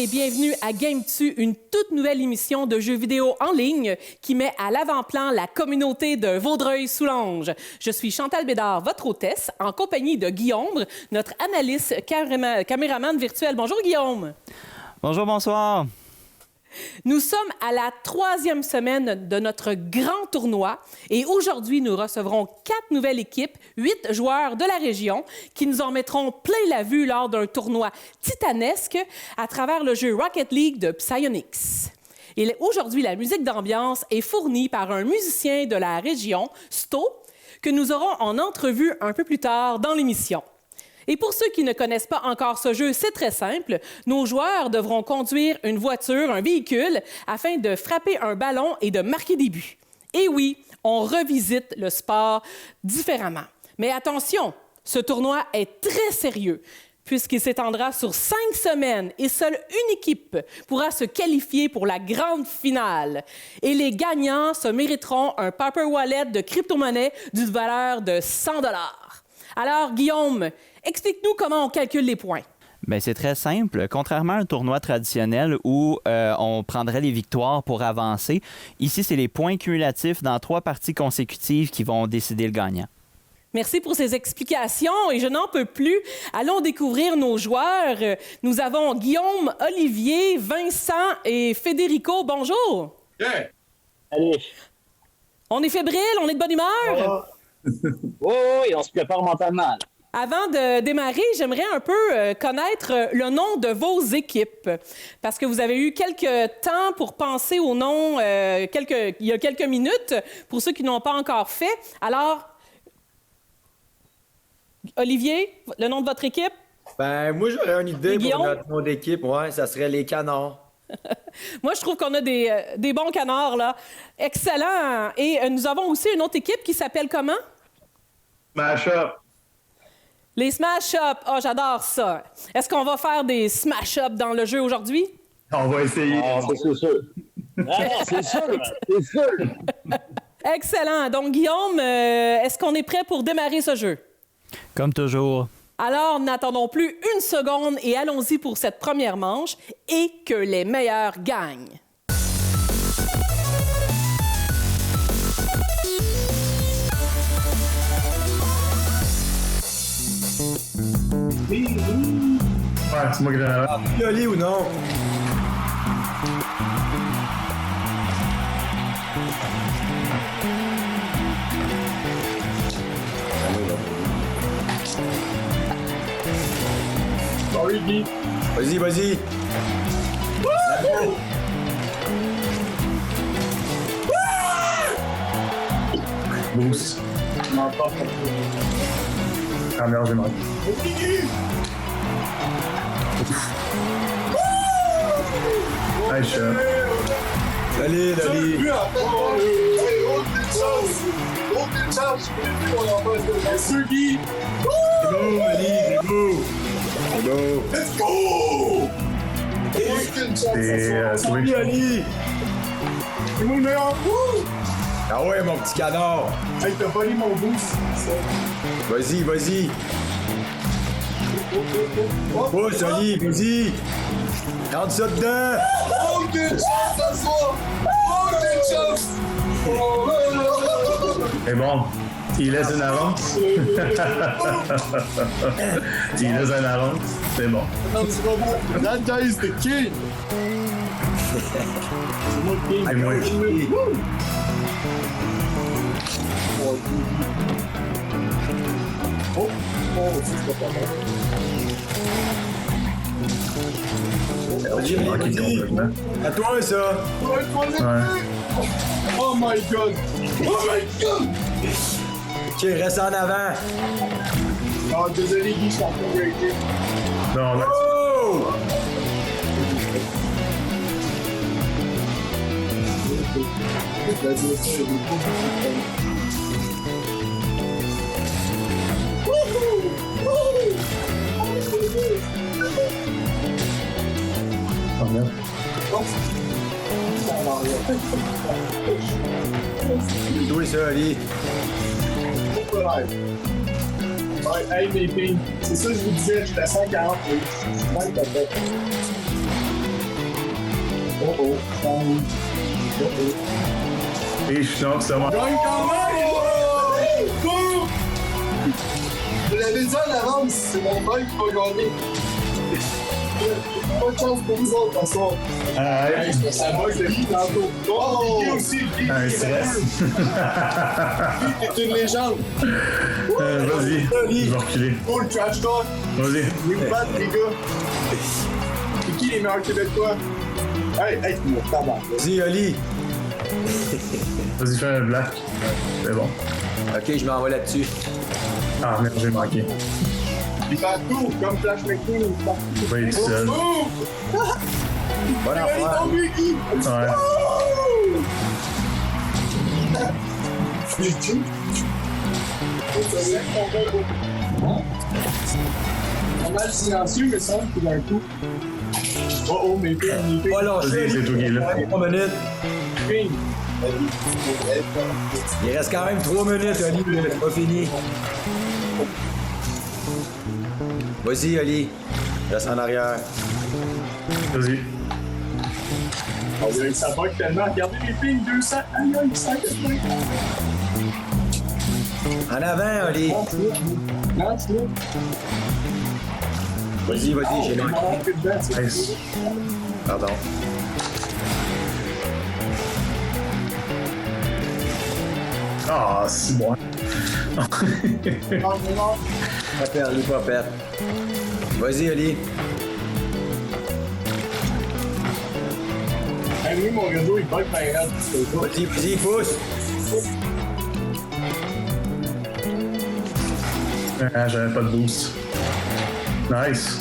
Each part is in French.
et bienvenue à GameTu, une toute nouvelle émission de jeux vidéo en ligne qui met à l'avant-plan la communauté de Vaudreuil-Soulanges. Je suis Chantal Bédard, votre hôtesse, en compagnie de Guillaume, notre analyste caméraman virtuel. Bonjour Guillaume. Bonjour, bonsoir. Nous sommes à la 3e semaine de notre grand tournoi et aujourd'hui, nous recevrons 4 nouvelles équipes, 8 joueurs de la région qui nous en mettront plein la vue lors d'un tournoi titanesque à travers le jeu Rocket League de Psyonix. Et aujourd'hui, la musique d'ambiance est fournie par un musicien de la région, Sto, que nous aurons en entrevue un peu plus tard dans l'émission. Et pour ceux qui ne connaissent pas encore ce jeu, c'est très simple. Nos joueurs devront conduire une voiture, un véhicule, afin de frapper un ballon et de marquer des buts. Et oui, on revisite le sport différemment. Mais attention, ce tournoi est très sérieux, puisqu'il s'étendra sur 5 semaines et seule une équipe pourra se qualifier pour la grande finale. Et les gagnants se mériteront un paper wallet de crypto-monnaie d'une valeur de 100 $. Alors, Guillaume, explique-nous comment on calcule les points. Bien, c'est très simple. Contrairement à un tournoi traditionnel où on prendrait les victoires pour avancer, ici, c'est les points cumulatifs dans 3 parties consécutives qui vont décider le gagnant. Merci pour ces explications et je n'en peux plus. Allons découvrir nos joueurs. Nous avons Guillaume, Olivier, Vincent et Federico. Bonjour. Yeah. Allez. On est fébrile, on est de bonne humeur. Oui, on se prépare mentalement. Là. Avant de démarrer, j'aimerais un peu connaître le nom de vos équipes. Parce que vous avez eu quelques temps pour penser au nom il y a quelques minutes, pour ceux qui n'ont pas encore fait. Alors, Olivier, le nom de votre équipe? Ben, moi, j'aurais une idée Guillaume? pour notre nom d'équipe. Ouais, ça serait les Canards. Moi, je trouve qu'on a des bons canards, là. Excellent. Et nous avons aussi une autre équipe qui s'appelle comment? Smash Up. Les Smash Up. Oh, j'adore ça. Est-ce qu'on va faire des Smash Up dans le jeu aujourd'hui? On va essayer. Ah, c'est sûr. C'est sûr. Excellent. Donc, Guillaume, est-ce qu'on est prêt pour démarrer ce jeu? Comme toujours. Alors, n'attendons plus une seconde et allons-y pour cette première manche et que les meilleurs gagnent. Ouais, c'est moi qui l'ai. Yoli ou non? Sorry, Guy. Vas-y. Mousse. Ah merde, j'ai mal. Hey, chef. Salut, Loli. C'est beau, Loli, c'est beau. Let's go! C'est Salut, Loli. C'est mon meilleur coup! Ah ouais, mon petit canard. Hey, t'as volé mon boost. Vas-y. Oh, Loli, vas-y. Rentre ça dedans. Aucune chance ce soir! Aucune chance! C'est bon. Il laisse une avance. Il laisse une avance. C'est bon. That guy is the king. Hey, moi, J'ai manqué complètement. à toi, ça. Ouais. Oh my god. Ok, reste en avant. Ah, désolé, Guy, je suis en train de breaker. Non, là. Oh! Oh, merde. Oui, ça, Ali. Ouais, hey, mes filles, c'est ça que je vous disais, j'étais à 140. Ouais, t'as fait. Et je suis c'est moi. Gagne quand même! Boum! Je l'avais dit en avance, c'est mon frère qui va gagner. Pas de chance pour vous autres, de toute façon. Ça va, je l'ai tantôt. Oh! Lui aussi, lui, Un stress. t'es une légende. Vas-y, je vais reculer. Oh, le trash talk. Vas-y. Vous me battre, les gars. C'est qui les meilleurs Québécois? Hey, tu m'as tabac. Vas-y, Oli. Vas-y, fais un black. C'est bon. Ok, je m'en vais là-dessus. Ah merde, j'ai manqué. Il fait tout, comme Flash McQueen. Je vais être seul. Oh! Bon Allez, affaire. tombé, Guy! Ouais. Oh! Mais tout. Ça vient tomber. Pas mal silencieux, mais ça, tout d'un coup. Oh, mes filles, Pas lâcher. Vas-y, c'est tout qui est là. 3 minutes. Il reste quand même 3 minutes, Oli. C'est pas fini. Vas-y, Oli. Reste en arrière. Vas-y. On dirait que ça bug tellement. Regardez les filles, 200. Aïe, aïe, 180. En avant, Oli. Non, c'est là. Vas-y, j'ai manqué. Nice. Pardon. Ah, c'est bon. Pas perdre, il est pas perdre. Vas-y, Oli. Hey, lui, mon réseau, il bug par raide. Vas-y, pousse. Ah, j'avais pas de boost. Nice.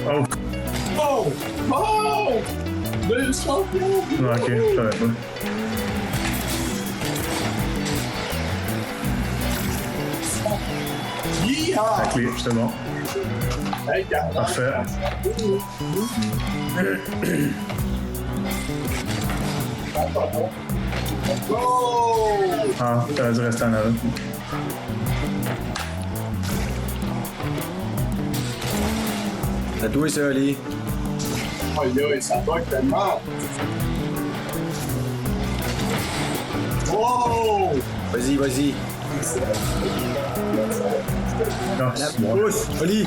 Oh, Oh! Oh! Le champion! ok, je savais pas. Yeah! La clé, c'était bon. Hey, Carla. Parfait. Oh! Ah, t'aurais dû rester en avant. C'est toi, ça, Oli. Aïe, aïe, ça bug tellement! Oh! Vas-y. Non, c'est bon. Pousse, Oli.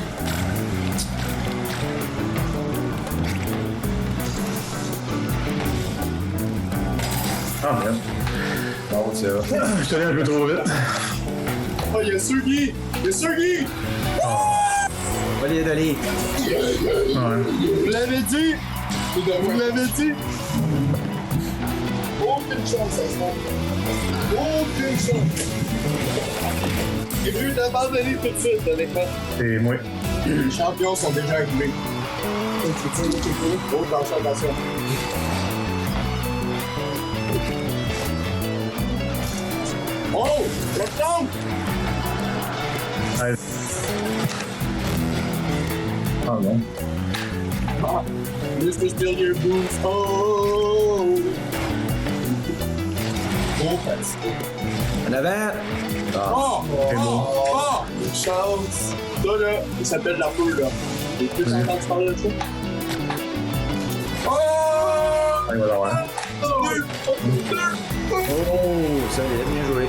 Ah, merde. Bon, ça va. Je suis allé un peu trop vite. Oh, il y a Sugi! Il y a Sugi! Oli, Oli. Ouais. Vous l'avez dit! Vous l'avez dit! Aucune chance, ça se passe. Aucune chance! J'ai vu d'abandonner tout de suite, honnêtement. Et moi. Les champions sont déjà arrivés. Oh, attention. Oh! Le temps! Ouais. Ah bon. Ah! Mr. Still Your Boots. Oh! Oh, fatigué. En avant. Ah. Oh! C'est beau. Oh! Une chance! Ça, là, ça s'appelle la poule, là. J'ai plus entendu parler de ça. Oh! Allez, voilà, ouais. Oh, ça y est, bien joué.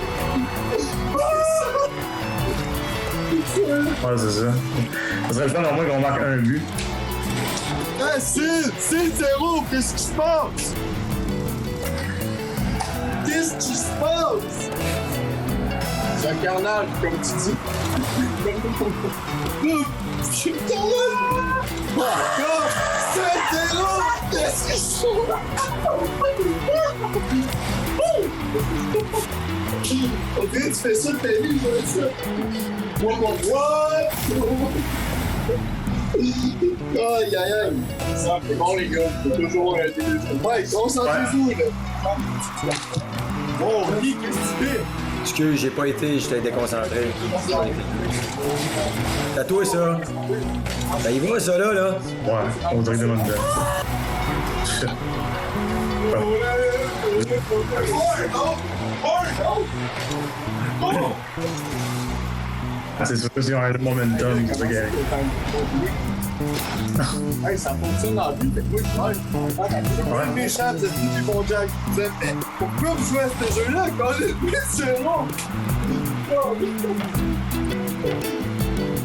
Ouais, c'est ça. Ça serait le fun au moins qu'on marque un but. Ah, c'est 0! Qu'est-ce qui se passe? Qu'est-ce qui se passe? C'est un carnage, comme tu dis. Je suis le carnage! Oh, God! C'est 0! Qu'est-ce qui se passe? Ok, tu fais ça de ta vie, je vois ça. What? Aïe, aïe, aïe. C'est bon, les gars. Faut toujours arrêter de jouer. Ouais, concentrez-vous, là. Bon, Guy, qu'est-ce que tu fais? Excuse, j'ai pas été, j'étais déconcentré. C'est à toi, ça. Ça y va, ça, là? Ouais, on dirait des bonnes belles. C'est sûr que c'est un momentum, c'est ça qui arrive. Hey, ça fonctionne en vie, fait que moi, je suis méchant, vous êtes tous des bons Jack. Vous êtes, mais pourquoi vous jouez à ce jeu-là? Quand c'est long!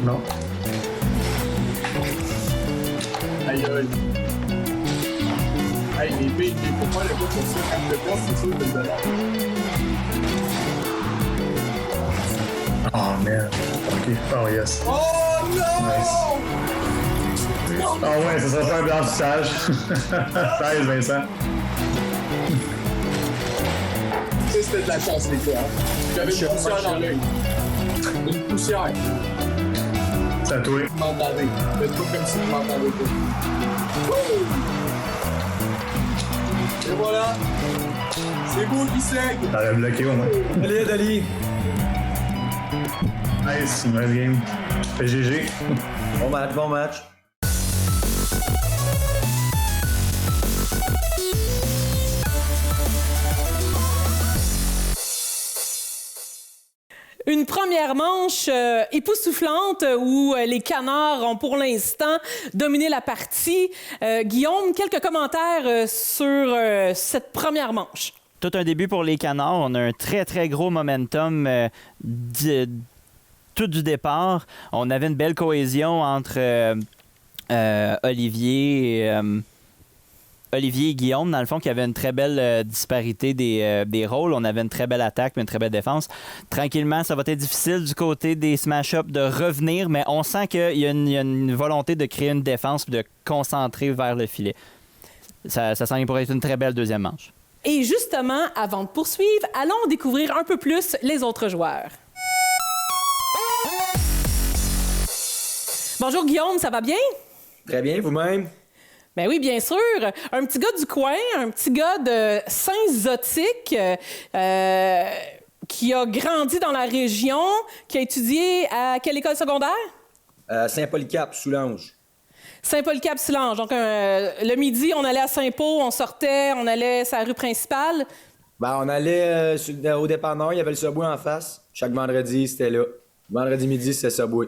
Non. Aïe, aïe. Hey, les billes, faut pas le coup pour ça. Quand le boss, c'est sûr de le donner. Oh, merde. Ok. Oh, yes. Oh non! Nice. Ah ouais, ça serait pas un blanchissage. 16, Vincent. Ça, c'était de la chance, les gars. J'avais une poussière dans l'œil. Une poussière. C'est à toi. Vous m'entendez. Faites-vous comme si vous m'entendez pas. Et voilà. C'est vous qui saigne. T'aurais bloqué au moins. Allez, Dali. Nice, nice game. GG. Bon match, bon match. Une première manche époustouflante où les Canards ont pour l'instant dominé la partie. Guillaume, quelques commentaires sur cette première manche. Tout un début pour les Canards. On a un très, très gros momentum tout du départ. On avait une belle cohésion entre Olivier et Guillaume, dans le fond, qui avait une très belle disparité des rôles. On avait une très belle attaque mais une très belle défense. Tranquillement, ça va être difficile du côté des smash-up de revenir, mais on sent qu'il y a une volonté de créer une défense et de concentrer vers le filet. Ça semble pour être une très belle deuxième manche. Et justement, avant de poursuivre, allons découvrir un peu plus les autres joueurs. Bonjour Guillaume, ça va bien? Très bien, vous-même? Ben oui, bien sûr. Un petit gars du coin, un petit gars de Saint-Zotique qui a grandi dans la région, qui a étudié à quelle école secondaire? Saint-Polycarpe, Soulanges. Saint-Paul-Cap-Soulanges. Donc, le midi, on allait à Saint-Paul, on sortait, on allait sur la rue principale. Ben, on allait au dépanneur, il y avait le Subway en face. Chaque vendredi, c'était là. Vendredi midi, c'était Subway.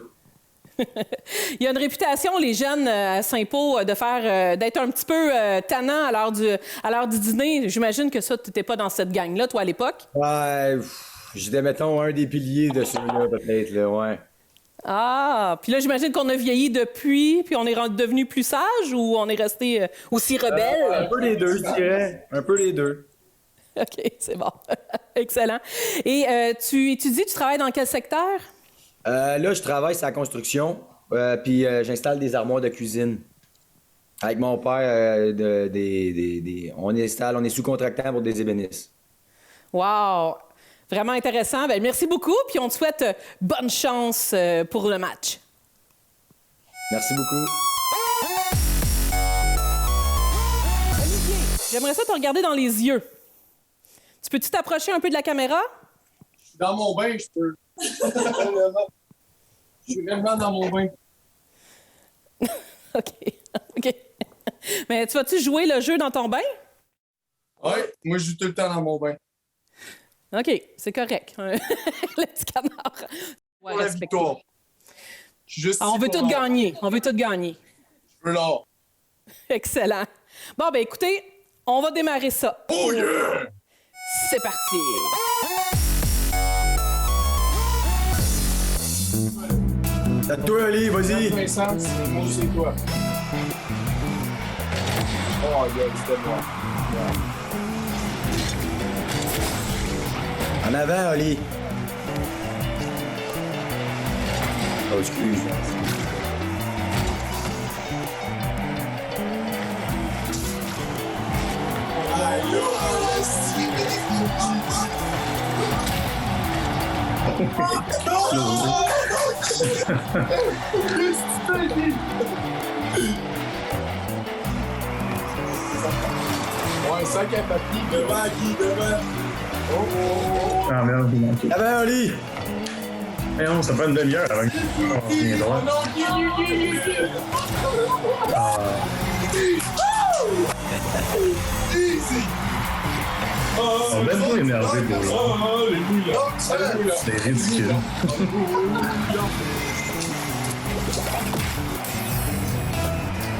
Il y a une réputation, les jeunes à Saint-Paul, d'être un petit peu tannants à l'heure du dîner. J'imagine que ça, tu n'étais pas dans cette gang-là, toi, à l'époque? Ouais, j'étais, mettons, un des piliers de ceux-là, peut-être, là, ouais. Ah, puis là, j'imagine qu'on a vieilli depuis, puis on est devenu plus sage ou on est resté aussi rebelle? Un peu les deux, je dirais. Un peu les deux. OK, c'est bon. Excellent. Et tu étudies, tu travailles dans quel secteur? Là, je travaille sur la construction, puis j'installe des armoires de cuisine. Avec mon père, on est sous-contractant pour des ébénistes. Wow! Vraiment intéressant. Ben, merci beaucoup, puis on te souhaite bonne chance pour le match. Merci beaucoup. Olivier, j'aimerais ça te regarder dans les yeux. Tu peux-tu t'approcher un peu de la caméra? Je suis dans mon bain, je peux. Je suis vraiment dans mon bain. OK. OK. Mais tu vas-tu jouer le jeu dans ton bain? Ouais, moi, je joue tout le temps dans mon bain. OK, c'est correct. Le petit canard. Ouais, Pour la respecté. victoire. Je suis juste Ah, on veut tout gagner. On veut tout gagner. Je veux l'or. Excellent. Bon, ben écoutez, on va démarrer ça. Oh yeah! C'est parti. C'est à toi, Ali, vas-y. Vincent, moi, je sais quoi. Oh, yeah, c'était moi. En avant, Ali. Oh, excuse. Ouais, sac à papier. Devant, Guy, devant. Oh, oh, oh. Ah merde, il manquait. En avant, Ali. Eh non, ça prend une demi-heure avant que on vienne droit. Oh non, Guy, Guy, Guy, Guy. Easy. On va même pas énervé pour là. Alléluia. Alléluia. C'est ridicule.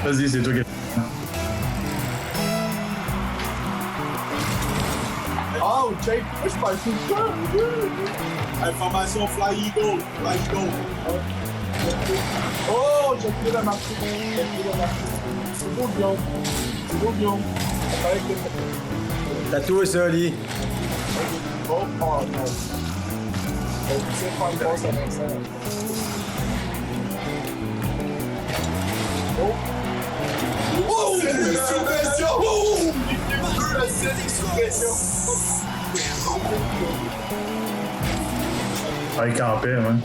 Vas-y, c'est toi qui. Oh, Jake, moi je parle tout le temps. Information Fly Eagle. Fly Eagle. Oh, j'ai pris la marque. C'est beau, Guillaume. C'est beau, Guillaume. Tatoué ça, Oli. Oh, non. C'est faire une passe à Vincent. Oh! C'est sous pression! Oh! Il est bleu, la scène est sous pression. Ah, il campait, ouais.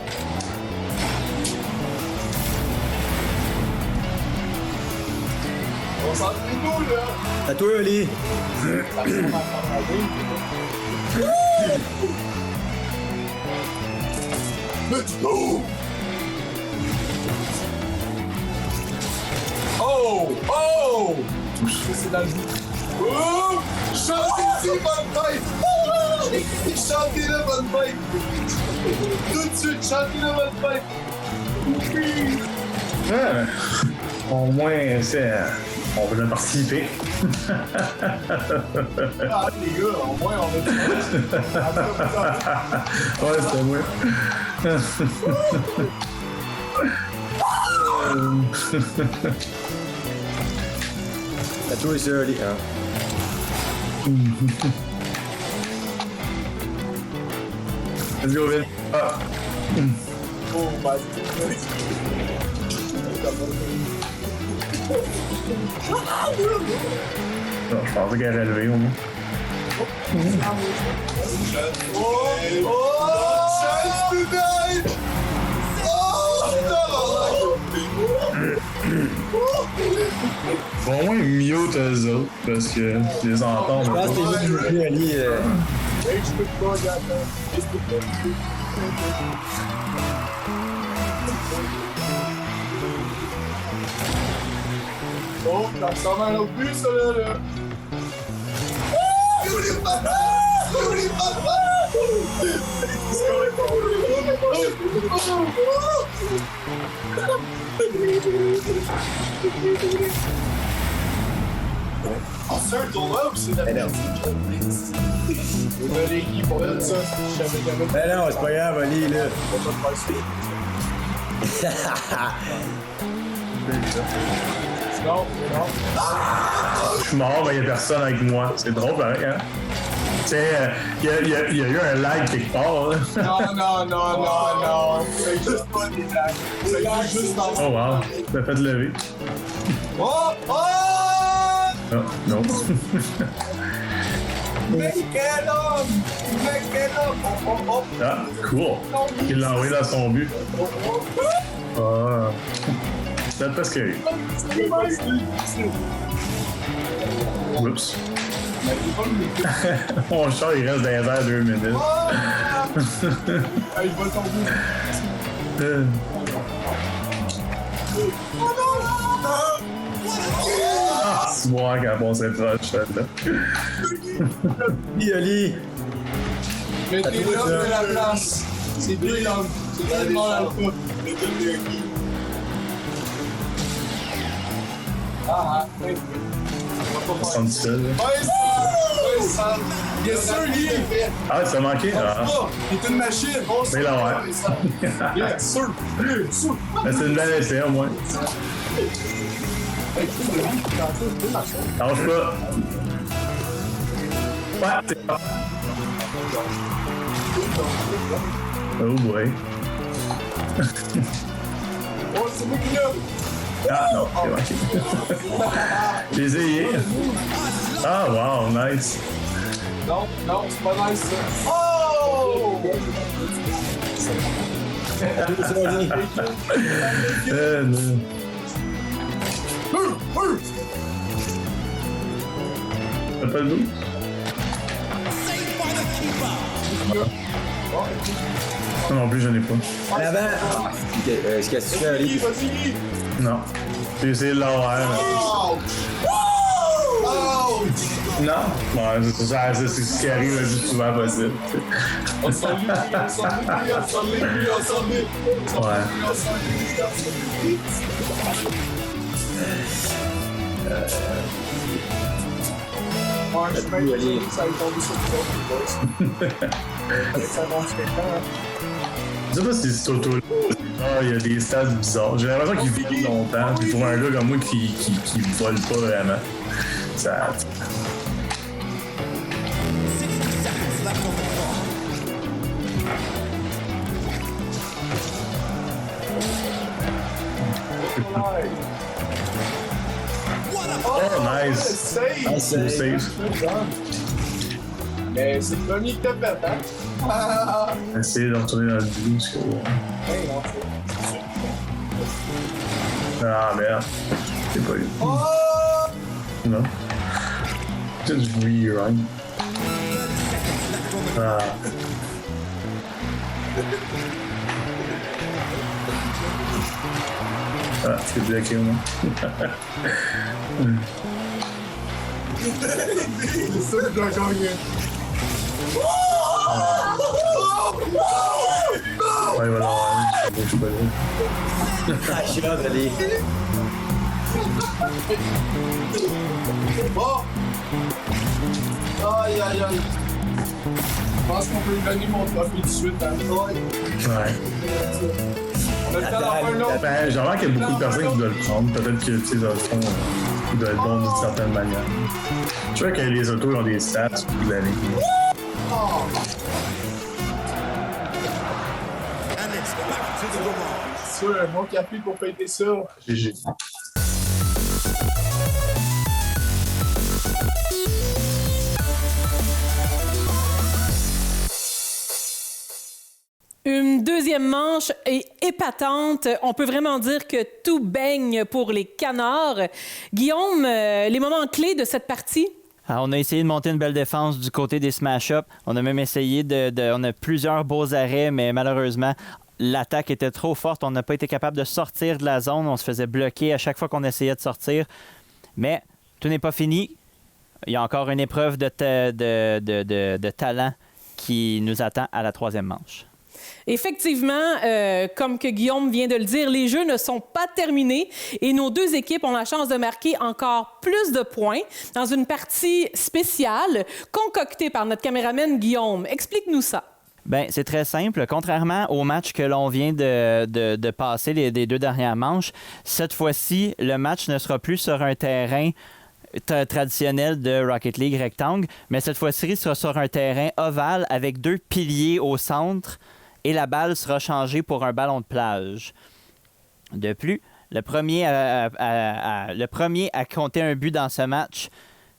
On s'en fout nous, là! Tatoué, Oli. Let's go! Oh! Oh! C'est dans le bout. Oh! Chantez-y, bonne fête! Chantez-le, bonne fête! Tout de suite, chantez-le, bonne fête! Oui! Ouais. Au moins, c'est. On veut participer. Ah, les gars, au moins, on a du Ouais, c'était moi. Tatoué ça, Oli. Hein. Let's go, Vin. Ah. Oh, bah, Non, je pensais qu'elle allait relever au moins. Chance tonight! Bon, au moins, mute eux autres, parce que je les entends. Je pense que t'es mieux de Oli. Hey, je peux pas, regarde. Je peux pas. Oh, ça ressemble à un autre but, ça, là. Oublie pas! Oublie pas! C'est un tournoi ou c'est la merde? Désolé, Guy, pour ça, je savais jamais. Ben non, c'est pas grave, Oli, là. On va pas te faire Non, non. Je suis mort, mais il n'y a personne avec moi. C'est drôle, pareil, hein? Tu sais, il y a eu un lag quelque part, là. Non. C'est juste pas des blagues. C'est juste dans Oh, wow. Ça fait de lever. Oh! Non, non. Make it up! Oh! Ah, cool. Il l'a envoyé dans son but. Ah. C'est parce que. Oups. Mon chat, il reste dans les airs 2 minutes. Ah, il va tomber. Ah, c'est moi qui a passé proche, là. Oli. Mais t'es là de la place. C'est deux langues. C'est tellement l'alpha. Oui. On dit ça, là. Ouais, ça. Bien sûr, Guy. Ah, ça manquait? Ah. Il est une machine. Mais là, ouais. Bien sûr. Mais c'est une belle essai, au moins. Lâche pas. Ouais, c'est pas. Oh boy. Oh, c'est moi qui l'ai. Ah non, c'est manqué. J'ai essayé. Ah wow, nice. Non, c'est pas nice ça. Oh! Non. T'as pas le dos? Non plus, j'en ai pas. En avant. Est-ce que tu fais, Oli? Vas-y! Non. J'ai essayé de l'avoir. Ouch! Ouch! Non? Ouais, c'est ce qui arrive le plus souvent possible. On s'en lit. Ouais. Ouais, je suis bien désolé que ça ait tombé sur le boys. Ça monte quelqu'un. Je sais pas si c'est Toto-là. Il y a des stats bizarres. J'ai l'impression qu'il vit longtemps. Puis pour un gars comme moi qui vole pas vraiment, ça. Oh, nice! Save! Save. Mais c'est le premier qui t'a fait, hein? Essayer de retourner dans le but. Parce que... Hey, non, c'est sûr. Ah merde. C'est pas lui. Oh! Non. Just rerun. Ah. Ah, c'est bloqué au moins. C'est ça que je dois gagner. Ouais, voilà, je suis pas là. Ah, je suis là, allez. Bon! Aïe, aïe, aïe. Je pense qu'on peut lui donner mon trophée tout de suite, hein? Ouais. On a le temps d'en faire un autre. Ben, j'ai remarqué qu'il y a beaucoup de personnes qui doivent le prendre. Peut-être que, tu sais, dans le fond, il doit être bon d'une certaine manière. Je vois que les autos ont des stats au bout de l'année. C'est sûr, un bon café pour fêter ça. GG. Une deuxième manche est épatante. On peut vraiment dire que tout baigne pour les Canards. Guillaume, les moments clés de cette partie? Alors, on a essayé de monter une belle défense du côté des smash-up. On a même essayé on a plusieurs beaux arrêts, mais malheureusement, l'attaque était trop forte. On n'a pas été capable de sortir de la zone. On se faisait bloquer à chaque fois qu'on essayait de sortir. Mais tout n'est pas fini. Il y a encore une épreuve de talent qui nous attend à la troisième manche. Effectivement, comme que Guillaume vient de le dire, les jeux ne sont pas terminés et nos deux équipes ont la chance de marquer encore plus de points dans une partie spéciale concoctée par notre caméraman Guillaume. Explique-nous ça. Bien, c'est très simple. Contrairement au match que l'on vient de passer les deux dernières manches, cette fois-ci, le match ne sera plus sur un terrain traditionnel de Rocket League rectangle, mais cette fois-ci, il sera sur un terrain ovale avec deux piliers au centre et la balle sera changée pour un ballon de plage. De plus, le premier à compter un but dans ce match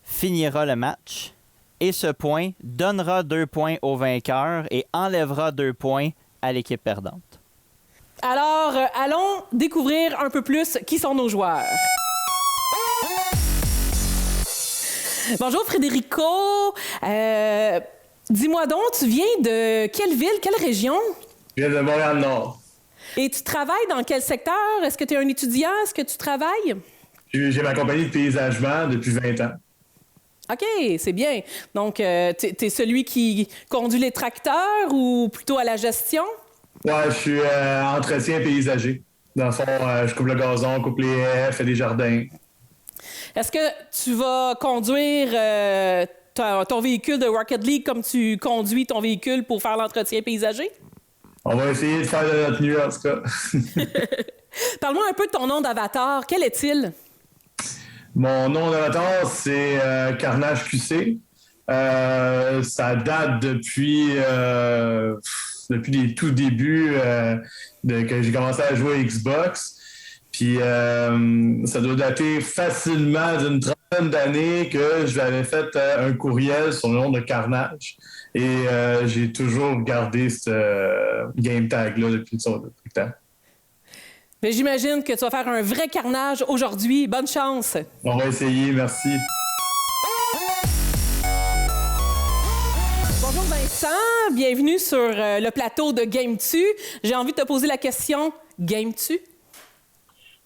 finira le match et ce point donnera 2 points au vainqueur et enlèvera 2 points à l'équipe perdante. Alors, allons découvrir un peu plus qui sont nos joueurs. Bonjour Frédérico. Dis-moi donc, tu viens de quelle ville, quelle région? Je viens de Montréal-Nord. Et tu travailles dans quel secteur? Est-ce que tu es un étudiant? Est-ce que tu travailles? J'ai ma compagnie de paysagement depuis 20 ans. OK, c'est bien. Donc, tu es celui qui conduit les tracteurs ou plutôt à la gestion? Ouais, je suis entretien paysager. Dans le fond, je coupe le gazon, coupe les haies, fais des jardins. Est-ce que tu vas conduire ton véhicule de Rocket League comme tu conduis ton véhicule pour faire l'entretien paysager? On va essayer de faire de notre mieux, en tout cas. Parle-moi un peu de ton nom d'avatar. Quel est-il? Mon nom d'avatar, c'est Carnage QC. Ça date depuis les tout débuts que j'ai commencé à jouer à Xbox. Puis ça doit dater facilement d'une trentaine d'années que je lui avais fait un courriel sur le nom de Carnage. Et j'ai toujours gardé ce game tag-là depuis tout le temps. Mais j'imagine que tu vas faire un vrai carnage aujourd'hui. Bonne chance! On va essayer, merci. Bonjour Vincent, bienvenue sur le plateau de Game-tu. J'ai envie de te poser la question, Game-tu?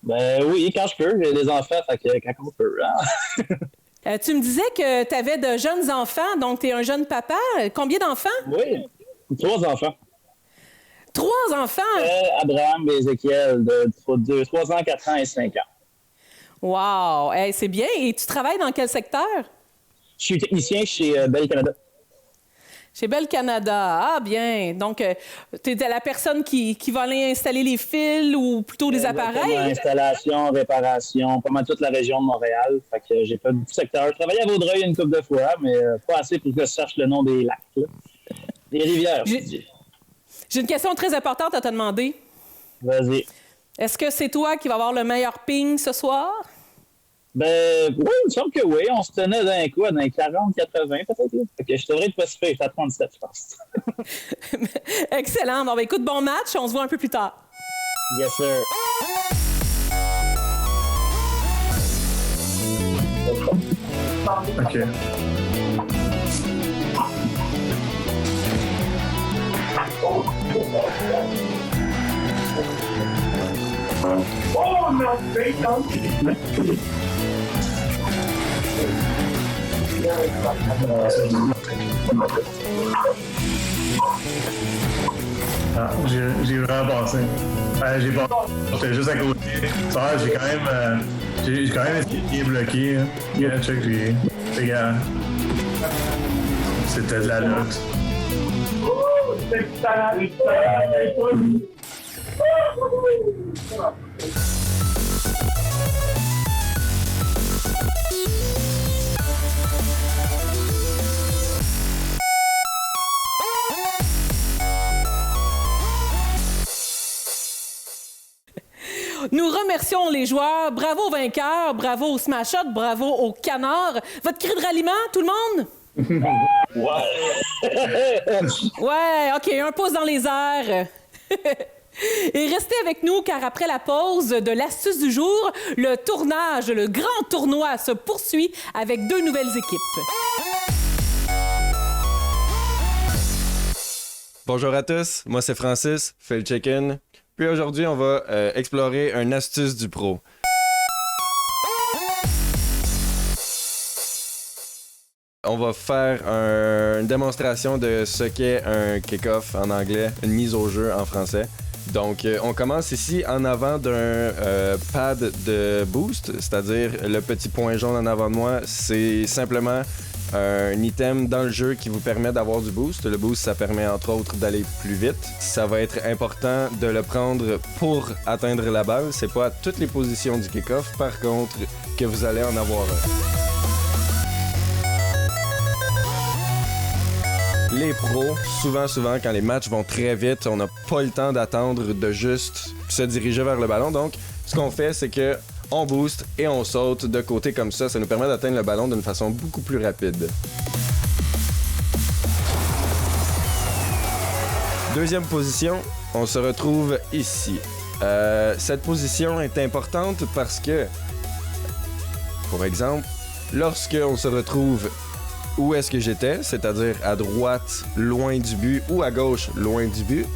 Ben oui, quand je peux, j'ai des enfants, fait que quand on peut. Hein? Tu me disais que tu avais de jeunes enfants, donc tu es un jeune papa. Combien d'enfants? Oui, 3 enfants. 3 enfants? Abraham et Ézéchiel, de 3 ans, 4 ans et 5 ans. Wow! Hey, c'est bien. Et tu travailles dans quel secteur? Je suis technicien chez Bell Canada. Chez Bell Canada. Ah, bien. Donc, tu es la personne qui va aller installer les fils ou plutôt les appareils? Installation, réparation, pas mal toute la région de Montréal. Fait que j'ai fait beaucoup de secteurs. Je travaillais à Vaudreuil une couple de fois, mais pas assez pour que je sache le nom des lacs. Là. Des rivières. J'ai une question très importante à te demander. Vas-y. Est-ce que c'est toi qui vas avoir le meilleur ping ce soir? Ben, oui, il me semble que oui. On se tenait d'un coup, dans les 40-80 peut-être. Là. Fait que je devrais être pas si pire. J'étais à 37, je pense. Excellent. Bon, ben, écoute, bon match. On se voit un peu plus tard. Yes, sir. OK. Ah, j'ai vraiment pensé. J'ai pas. J'étais juste à côté. Ça, j'ai quand même essayé de bloquer. Hein. Il y a un check, c'est gars. C'était de la lutte. Nous remercions les joueurs. Bravo aux vainqueurs, bravo aux smash up, bravo aux canards. Votre cri de ralliement, tout le monde? Ouais, OK, un pouce dans les airs. Et restez avec nous car après la pause de l'astuce du jour, le tournage, le grand tournoi se poursuit avec 2 nouvelles équipes. Bonjour à tous, moi c'est Francis, Phil Chicken. Puis aujourd'hui, on va explorer une astuce du pro. On va faire une démonstration de ce qu'est un kick-off en anglais, une mise au jeu en français. Donc, on commence ici en avant d'un pad de boost, c'est-à-dire le petit point jaune en avant de moi, c'est simplement un item dans le jeu qui vous permet d'avoir du boost. Le boost, ça permet entre autres d'aller plus vite. Ça va être important de le prendre pour atteindre la balle. C'est pas à toutes les positions du kick-off, par contre, que vous allez en avoir un. Les pros, souvent, quand les matchs vont très vite, on n'a pas le temps d'attendre de juste se diriger vers le ballon. Donc, ce qu'on fait, c'est que on booste et on saute de côté comme ça. Ça nous permet d'atteindre le ballon d'une façon beaucoup plus rapide. Deuxième position, on se retrouve ici. Cette position est importante parce que, pour exemple, lorsque on se retrouve où est-ce que j'étais, c'est-à-dire à droite, loin du but, ou à gauche, loin du but,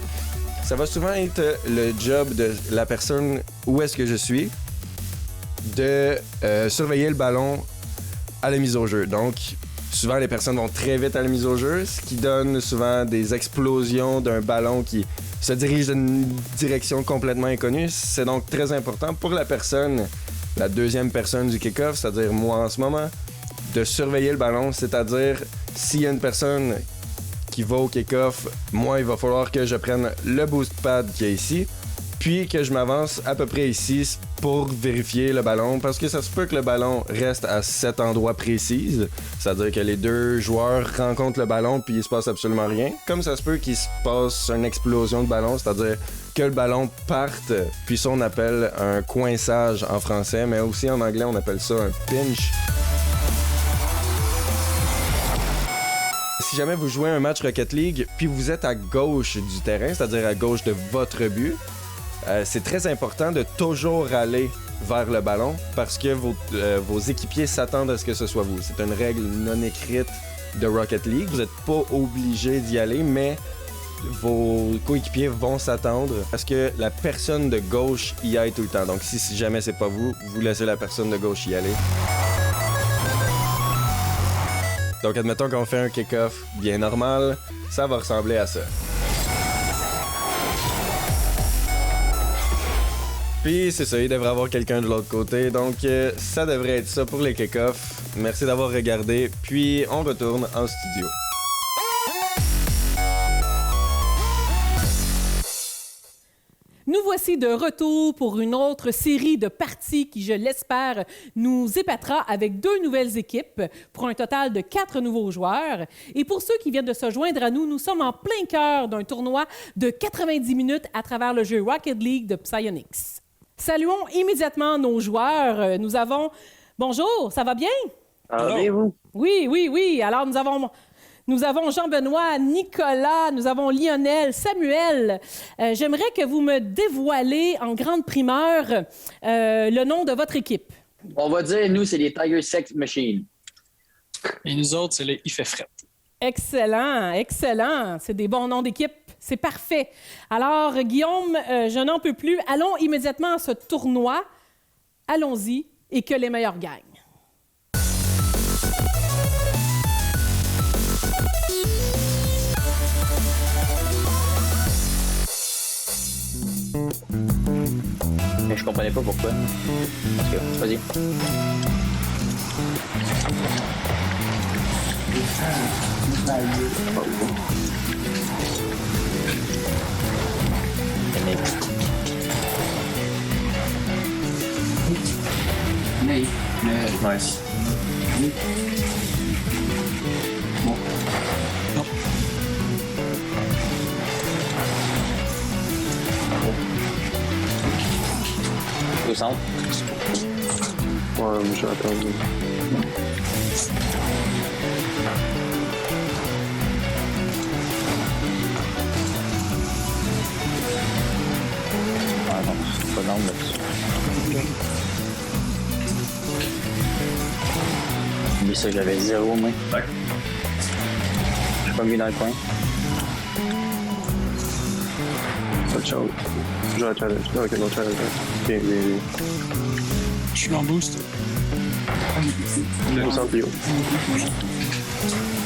ça va souvent être le job de la personne où est-ce que je suis de surveiller le ballon à la mise au jeu. Donc, souvent, les personnes vont très vite à la mise au jeu, ce qui donne souvent des explosions d'un ballon qui se dirige dans une direction complètement inconnue. C'est donc très important pour la personne, la deuxième personne du kick-off, c'est-à-dire moi en ce moment, de surveiller le ballon, c'est-à-dire s'il y a une personne qui va au kick-off, moi, il va falloir que je prenne le boost pad qui est ici, puis que je m'avance à peu près ici pour vérifier le ballon, parce que ça se peut que le ballon reste à cet endroit précis, c'est-à-dire que les deux joueurs rencontrent le ballon puis il se passe absolument rien, comme ça se peut qu'il se passe une explosion de ballon, c'est-à-dire que le ballon parte, puis ça on appelle un coinçage en français, mais aussi en anglais on appelle ça un pinch. Si jamais vous jouez un match Rocket League, puis vous êtes à gauche du terrain, c'est-à-dire à gauche de votre but, c'est très important de toujours aller vers le ballon parce que vos équipiers s'attendent à ce que ce soit vous. C'est une règle non écrite de Rocket League. Vous n'êtes pas obligé d'y aller, mais vos coéquipiers vont s'attendre à ce que la personne de gauche y aille tout le temps. Donc si jamais c'est pas vous, vous laissez la personne de gauche y aller. Donc admettons qu'on fait un kick-off bien normal, ça va ressembler à ça. Puis c'est ça, il devrait avoir quelqu'un de l'autre côté. Donc ça devrait être ça pour les kick-offs. Merci d'avoir regardé. Puis on retourne en studio. Nous voici de retour pour une autre série de parties qui, je l'espère, nous épatera avec 2 nouvelles équipes pour un total de 4 nouveaux joueurs. Et pour ceux qui viennent de se joindre à nous, nous sommes en plein cœur d'un tournoi de 90 minutes à travers le jeu Rocket League de Psyonix. Saluons immédiatement nos joueurs. Nous avons... Bonjour, ça va bien? Bien, vous? Oui. Alors, nous avons Jean-Benoît, Nicolas, nous avons Lionel, Samuel. J'aimerais que vous me dévoilez en grande primeur le nom de votre équipe. On va dire, nous, c'est les Tiger Sex Machine. Et nous autres, c'est les Il fait fret. Excellent. C'est des bons noms d'équipe. C'est parfait. Alors, Guillaume, je n'en peux plus. Allons immédiatement à ce tournoi. Allons-y et que les meilleurs gagnent. Mais je comprenais pas pourquoi. Parce que, vas-y. Nice. Au centre. Ouais, j'ai attendu. Ah non, c'est pas normal là-dessus. Mais ça, j'avais 0, moi. Je suis pas mis dans le coin. Pas de chance. Je vais challenge. Ok, non, challenge. Bien. Je suis en boost. Au centre, Lio.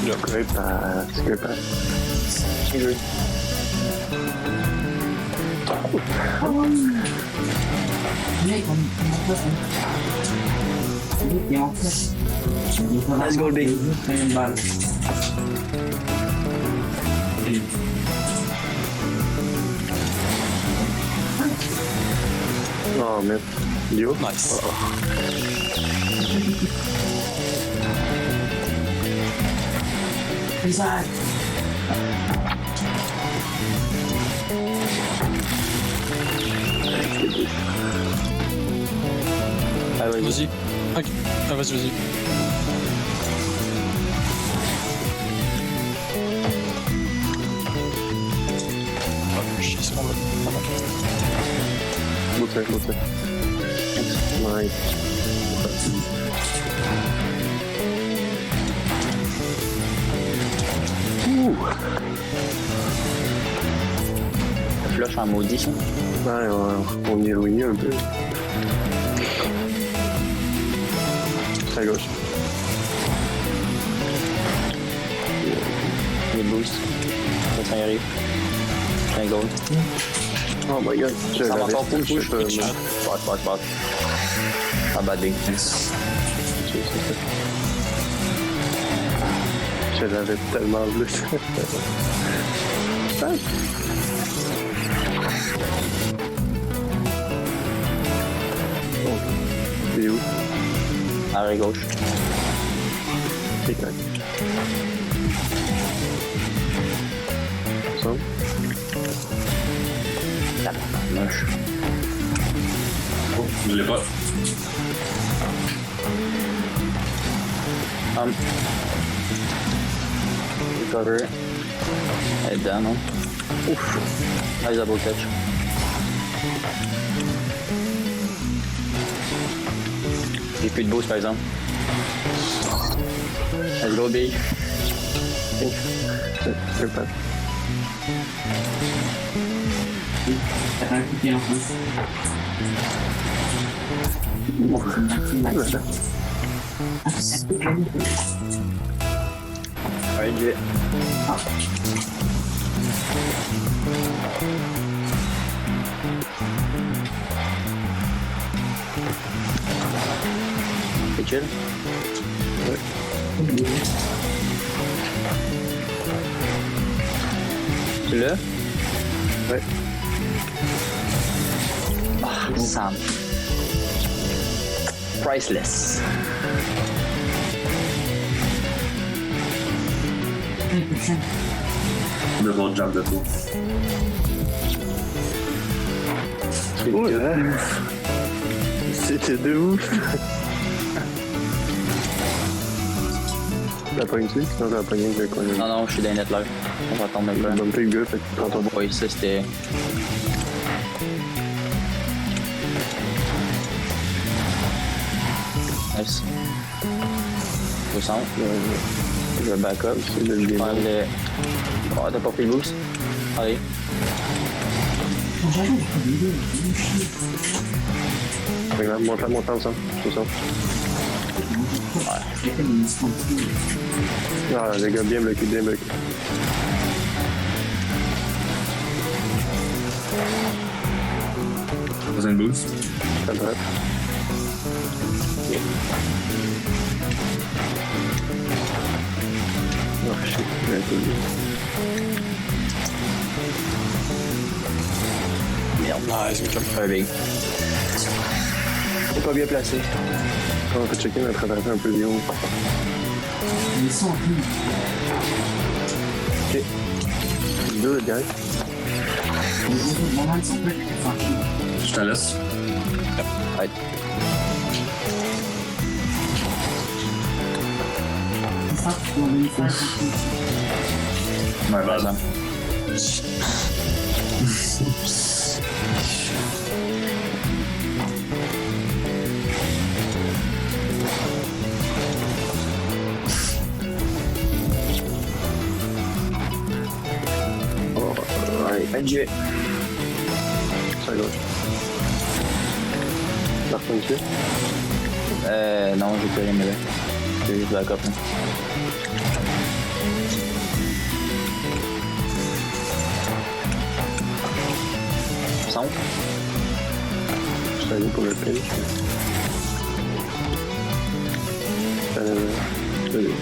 Je vais skip. Qui veut? Let's go, big. Oh, man. Lio. Nice. Ah, Vas-y. Ok. Ah, vas-y. Oh, chier, c'est pas mal. Good. Nice. Flush en maudit, ça. Ouais, on est ruiné un peu. À gauche. Les boosts. Ça y arrive. Un goal. Oh my god, je Ça va l'avais. encore push. Passe. Ah, bad big. Je l'avais tellement voulu. C'est où? Arrêt gauche. C'est correct. Ça? Moche. Oh, je l'ai pas. Recover. Elle est dedans, non? Ouf. Nice double catch. J'ai plus de boost, par exemple. Let's go, B. C'est pas. Ouais, Dieu. chill. Tu l'as? Ouais. Ah, Sam. Priceless. Le gros jump de tout. Oh là! C'était de ouf! La pogne-tu? Non, la pogne de quoi? Non, non, je suis dans les net là. On va attendre un peu. Bumpé le gars, fait que tu prends ton Oui, ça c'était. Nice. 60. le backup, c'est le game. Oh, t'as pas pris le boost? Allez. Regarde, monte ensemble, tout ça. Ah, les gars, bien bloqué, bien bloqué. Besoin de boost. À droite. Oh shit, j'ai un peu de... Merde. Nice, un big. C'est pas bien placé. On peut checker notre adresse un peu Lyon. Ils sont en plus. Ok. Good, guys. Je te laisse. Ouais. My bad. NG. Ça gauche. Par contre, tu Non, j'ai plus rien de j'ai juste la cope. Son. Je suis allé pour le pinch. Allez.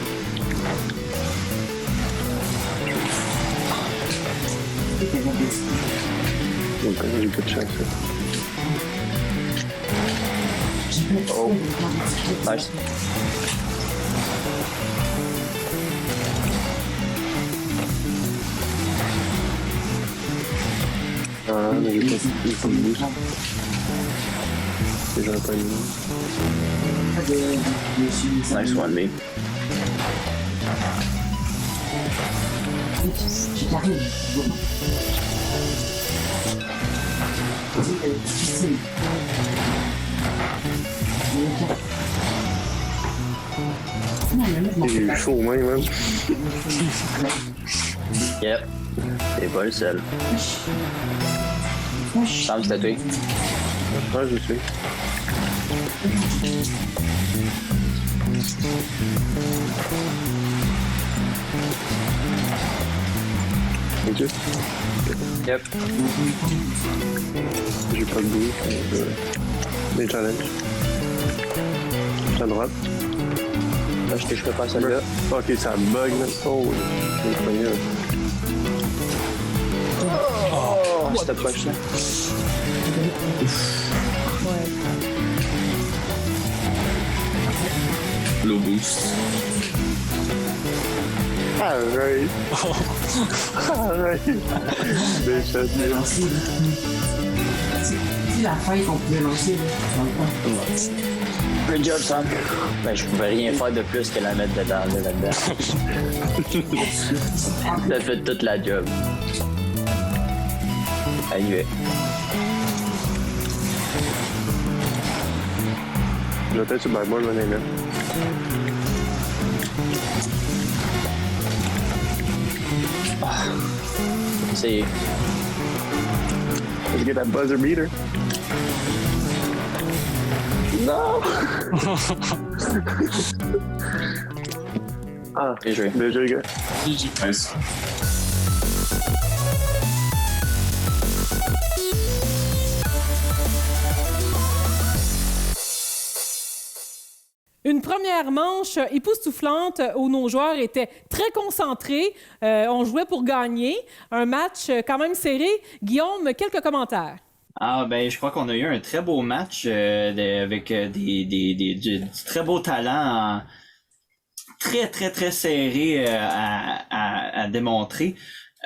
Donc, j'ai pas de chance. Oh. Nice. Ah, mais j'ai pas de boost. Et j'aurais pas une... Nice one, me. J'ai eu chaud au moins, même. Yep. C'est pas le seul. Sam, c'est tatoué. Ouais, je sais. Ok. Yep. J'ai pas de boost, donc des challenges. À droite. Là, je toucherai pas celle-là. Ok, ça bug, là. Oh, j'ai pas mieux. Oh, c'était proche, là. Low boost. Alright. Alright. Des challenges. C'est la faille qu'on pouvait lancer, là. Good job, Sam. Ben, je pouvais rien faire de plus que la mettre dedans, là-dedans. T'as fait toute la job. Anyway. Je vais peut-être sur Bible, là, là. C'est... Let's get that buzzer beater. No! Ah, bien joué. Bien joué, gars. Nice. Une première manche époustouflante où nos joueurs étaient très concentrés. On jouait pour gagner. Un match quand même serré. Guillaume, quelques commentaires. Je crois qu'on a eu un très beau match avec du très beau talent très, très, très serré à démontrer.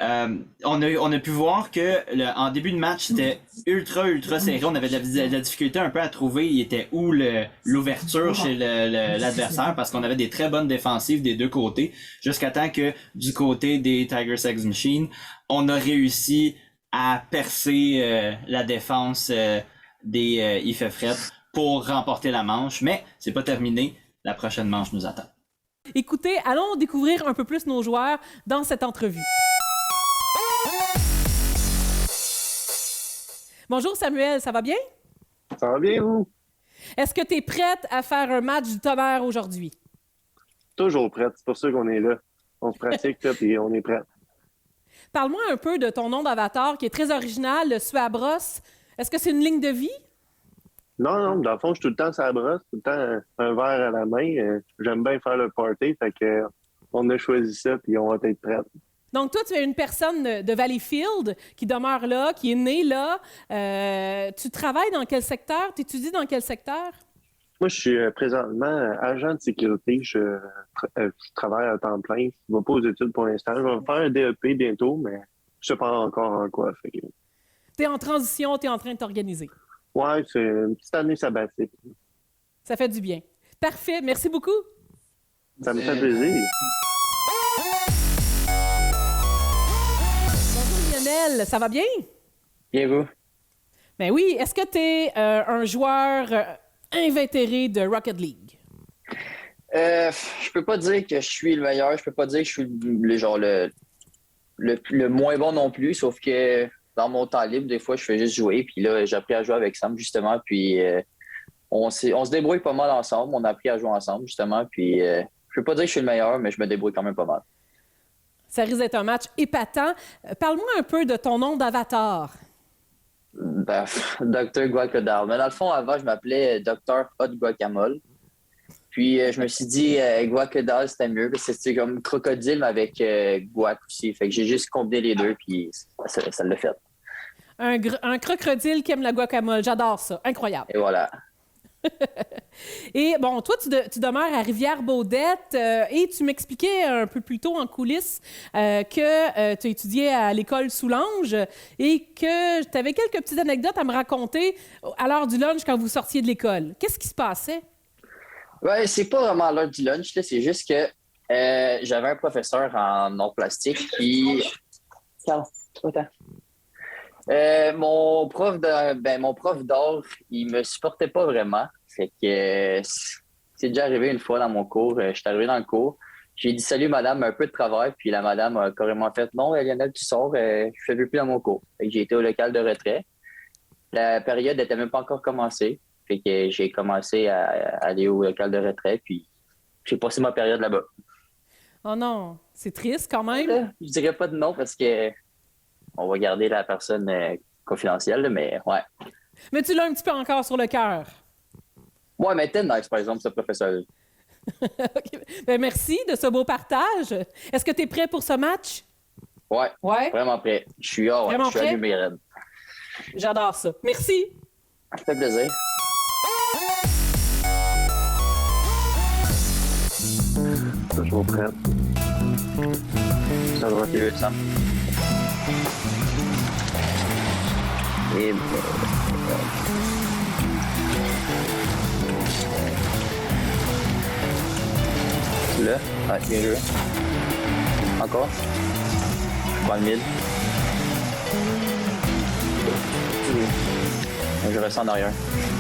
On a pu voir que en début de match, c'était ultra serré. On avait de la difficulté un peu à trouver il était où l'ouverture chez l'adversaire parce qu'on avait des très bonnes défensives des deux côtés. Jusqu'à temps que du côté des Tiger Sex Machine, on a réussi à percer la défense des Il fait fret pour remporter la manche. Mais c'est pas terminé. La prochaine manche nous attend. Écoutez, allons découvrir un peu plus nos joueurs dans cette entrevue. Bonjour Samuel, ça va bien? Ça va bien, vous? Est-ce que tu es prête à faire un match du tonnerre aujourd'hui? Toujours prête, c'est pour ça qu'on est là. On se pratique, là, puis on est prêt. Parle-moi un peu de ton nom d'avatar qui est très original, le Suabrosse. Est-ce que c'est une ligne de vie? Non, dans le fond, je suis tout le temps sur la brosse, tout le temps un verre à la main. J'aime bien faire le party, fait que on a choisi ça, puis on va être prêts. Donc, toi, tu es une personne de Valleyfield qui demeure là, qui est née là. Tu travailles dans quel secteur? Tu étudies dans quel secteur? Moi, je suis présentement agent de sécurité. Je travaille à temps plein. Je ne vais pas aux études pour l'instant. Je vais faire un DEP bientôt, mais je ne sais pas encore en quoi. Que... Tu es en transition, tu es en train de t'organiser. Oui, c'est une petite année sabbatique. Ça fait du bien. Parfait. Merci beaucoup. Ça me fait plaisir. Lionel, ça va bien? Bien, vous? Ben oui. Est-ce que tu es un joueur invétéré de Rocket League? Je peux pas dire que je suis le meilleur. Je peux pas dire que je suis le moins bon non plus. Sauf que dans mon temps libre, des fois, je fais juste jouer. Puis là, j'ai appris à jouer avec Sam, justement. Puis on se débrouille pas mal ensemble. On a appris à jouer ensemble, justement. Puis je peux pas dire que je suis le meilleur, mais je me débrouille quand même pas mal. Ça risque d'être un match épatant. Parle-moi un peu de ton nom d'avatar. Dr. Guacodal. Mais dans le fond, avant, je m'appelais Dr. Hot Guacamole. Puis je me suis dit Guacodal, c'était mieux parce que c'était comme crocodile mais avec guac aussi. Fait que j'ai juste combiné les deux, puis ça l'a fait. Un crocodile qui aime la guacamole. J'adore ça. Incroyable. Et voilà. Et bon, toi, tu demeures à Rivière-Baudette et tu m'expliquais un peu plus tôt en coulisses que tu étudiais à l'école Soulanges et que tu avais quelques petites anecdotes à me raconter à l'heure du lunch quand vous sortiez de l'école. Qu'est-ce qui se passait? Ouais, c'est pas vraiment l'heure du lunch, là, c'est juste que j'avais un professeur en art plastique qui... mon prof d'art, il me supportait pas vraiment. Fait que c'est déjà arrivé une fois dans mon cours. Je suis arrivé dans le cours. J'ai dit salut madame, un peu de travail. Puis la madame a carrément fait non, Lionel, tu sors, je ne fais plus dans mon cours. Fait que j'ai été au local de retrait. La période n'était même pas encore commencée. Fait que j'ai commencé à aller au local de retrait. Puis j'ai passé ma période là-bas. Oh non, c'est triste quand même. Je dirais pas de nom parce que on va garder la personne confidentielle, mais ouais. Mais tu l'as un petit peu encore sur le cœur. Ouais, mais t'es nice, par exemple, ce professeur. Okay. Ben, merci de ce beau partage. Est-ce que tu es prêt pour ce match? Ouais, vraiment prêt. Je suis allumé, raide. J'adore ça. Merci. Ça fait plaisir. Toujours prêt. Ça va être ça. Et là, bien joué. Encore. Je prends le mid. Je reste en arrière.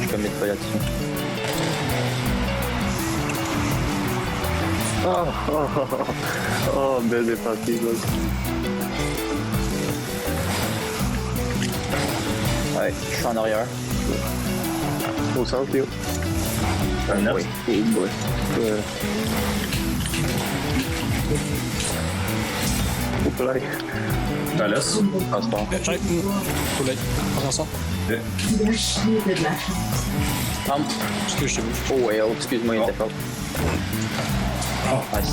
Je commit pas là-dessus. Oh, belle défensive, là. Ouais, je suis en arrière. Au centre, Léo. Oui. Au play. Je te laisse. Passe pas. Faut l'être. Attention. Il a chié de la chance. Pam. Excuse, je t'ai vu. Oh, ouais, oh, excuse-moi, il était fort. Nice.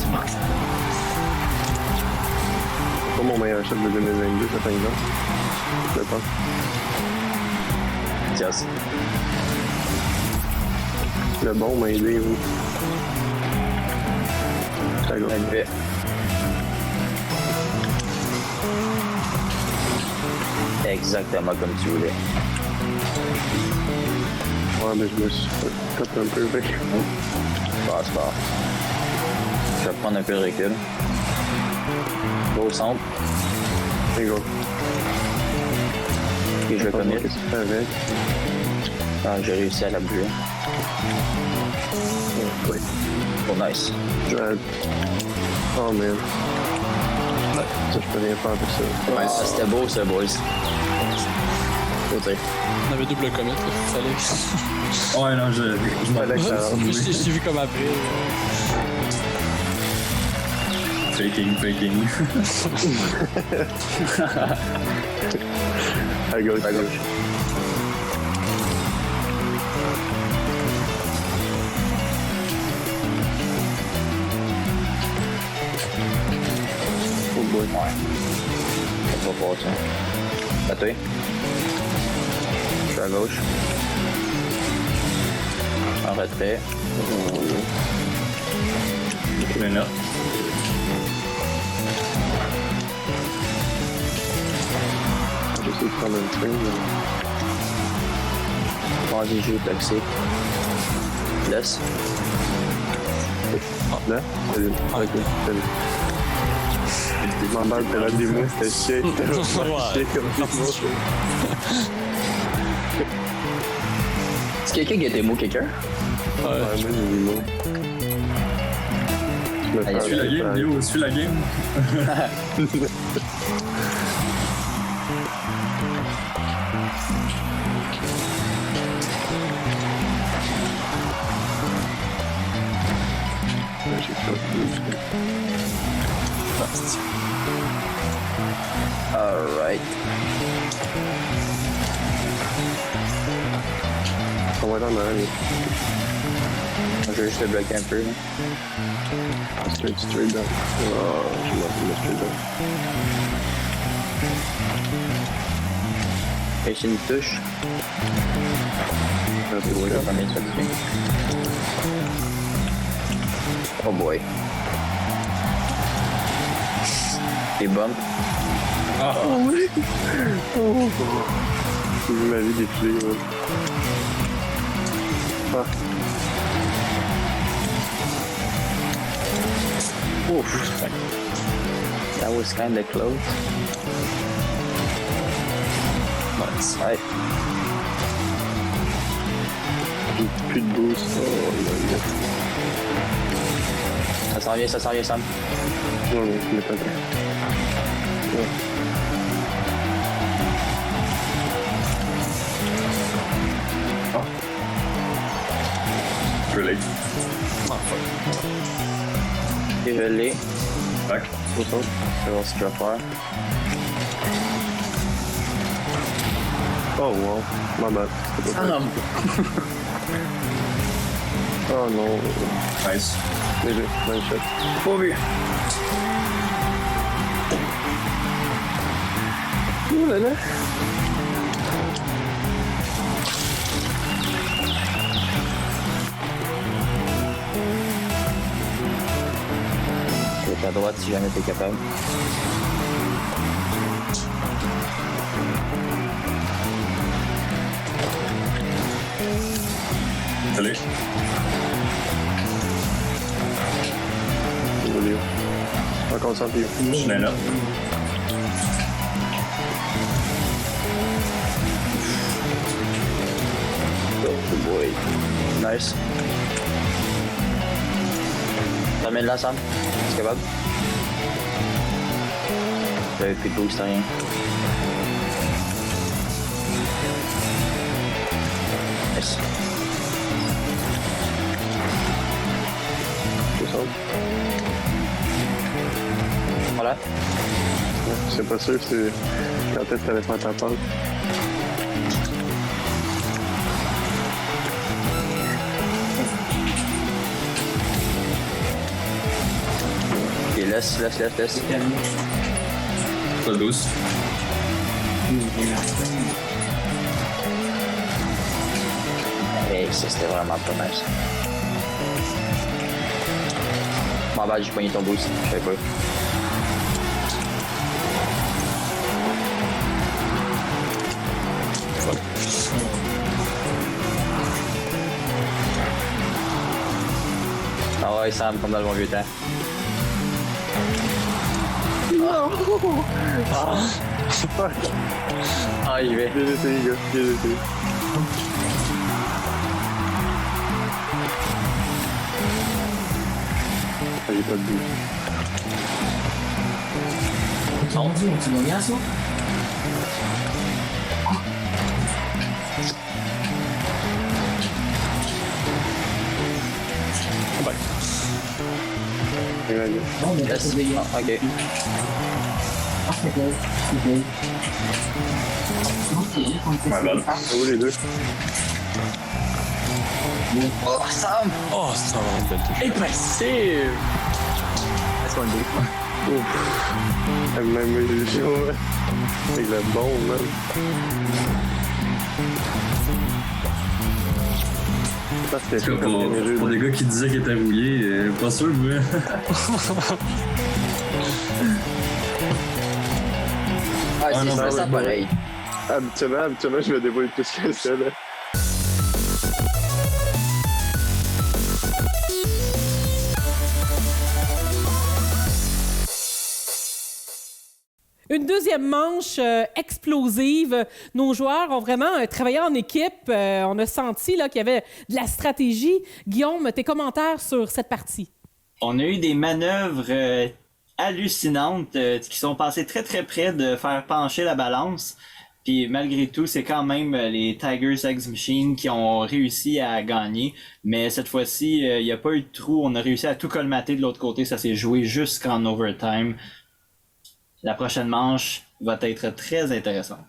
C'est pas mon meilleur shot de 2022, ça fait exemple. Je pense. Yes. Le bon m'a aidé, oui. Ça go. Arrivé. Exactement comme tu voulais. Ouais, mais je me suis fait un peu avec. Bah, c'est pas grave. Je vais prendre un peu de recul. Go au centre. C'est go. Et je vais commit. Qu'est-ce que tu fais avec? Ah, j'ai réussi à la buer. Oui. Oh, nice. Oh, man. Ça, je peux rien faire avec ça. Ouais, c'était beau, ça, boys. Côté. On avait double commit, là. Fallait. Ouais, non, je m'allais que ça rentre. Je t'ai vu comme après. Faking. À gauche, à gauche. Oh boy. Ouais. Ça va pas ça. À toi. Je suis à gauche. En retrait. Mais là. J'essaie de prendre un train. Vas-y, joue toxique. Laisse. Là? Salut. Ok, salut. Je m'emballe, t'es là des mots, c'était chier. C'était vraiment chier comme ça. Est-ce quelqu'un qui a des mots, quelqu'un? Ouais, moi j'ai des mots. Suis la game, Léo, suis la game. Alright. On va dans le Je vais juste le bloquer un peu. Là. Straight down. Oh, je m'en fous, straight down. Et c'est une touche. Ouais, oh boy. Et bump. Ah. Oh oui! Oh. J'ai vu ma vie défiler, ouais. Ah. Oof. That was kinda close. Nice. Ouais. J'ai plus de boost. Oh là là. Ça s'en vient, Sam. Non, non, je m'ai pas dit. Ouais. Oh. Peu late. Ah, fuck. Et je l'ai. Tac. Je vais voir ce qu'il va faire. Oh wow, ma bad. Ah non. Oh non. Nice. Léger, nice shot. Pas vu. Ouh là là. Je vais à droite si jamais t'es capable. Salut. Désolé. Encore sans pied. Je suis là. Oh boy. Nice. Termine là, Sam. C'est capable? J'avais plus de boost, rien. Nice. Voilà. C'est pas sûr, c'est quand est-ce que t'allais faire ta pause. Ok, laisse. Pas de boost. Hey, ça c'était vraiment pas nice. Bon, bah, j'ai pogné ton boost, je savais pas. Ah ouais, Sam, comme dans le bon vieux temps. Ah, il va. Bien essayé, gars. Bien essayé. Ah, j'ai pas de but. Yes. Ah, ok. My bad. Où les deux? Oh, Sam! Oh, c'est vraiment une belle touche. Impossible! Laisse moi le dé. Ah, même moi, j'ai le avec le bon, man. Ça, c'était chaud comme énergie. Pour des gars qui disaient qu'il était rouillé, pas sûr, moi. Ah, c'est non, ça, pareil. Habituellement, je me débrouille plus que ça, là. Une deuxième manche explosive. Nos joueurs ont vraiment travaillé en équipe. On a senti là, qu'il y avait de la stratégie. Guillaume, tes commentaires sur cette partie? On a eu des manœuvres hallucinantes qui sont passées très très près de faire pencher la balance. Puis malgré tout, c'est quand même les Tigers X Machine qui ont réussi à gagner. Mais cette fois-ci, il n'y a pas eu de trou. On a réussi à tout colmater de l'autre côté. Ça s'est joué jusqu'en overtime. La prochaine manche va être très intéressante.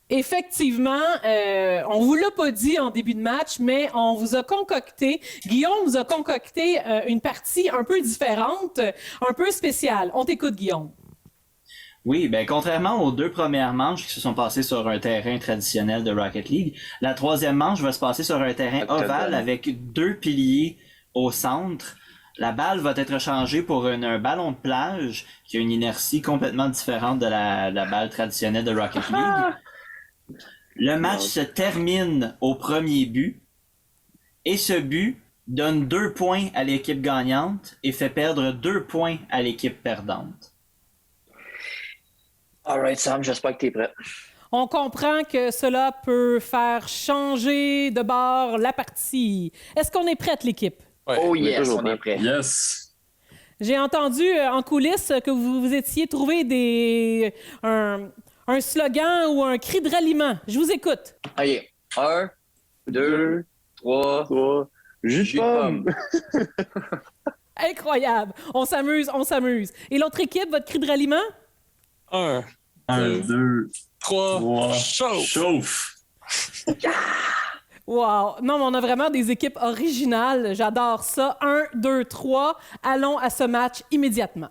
Effectivement, on vous l'a pas dit en début de match, mais on vous a concocté, Guillaume vous a concocté une partie un peu différente, un peu spéciale. On t'écoute, Guillaume. Oui, ben contrairement aux deux premières manches qui se sont passées sur un terrain traditionnel de Rocket League, la troisième manche va se passer sur un terrain ovale avec deux piliers au centre. La balle va être changée pour un ballon de plage qui a une inertie complètement différente de la balle traditionnelle de Rocket League. Le match se termine au premier but et ce but donne 2 points à l'équipe gagnante et fait perdre 2 points à l'équipe perdante. Alright, Sam, j'espère que t'es prêt. On comprend que cela peut faire changer de bord la partie. Est-ce qu'on est prête, l'équipe? Ouais, oh yes, on est prêt. Yes! J'ai entendu en coulisses que vous étiez trouvé un slogan ou un cri de ralliement. Je vous écoute. OK. 1, 2, 3. Jus de pomme! Incroyable. On s'amuse. Et l'autre équipe, votre cri de ralliement? 1, 2, 3, chauffe! Wow! Non, mais on a vraiment des équipes originales. J'adore ça. 1, 2, 3. Allons à ce match immédiatement.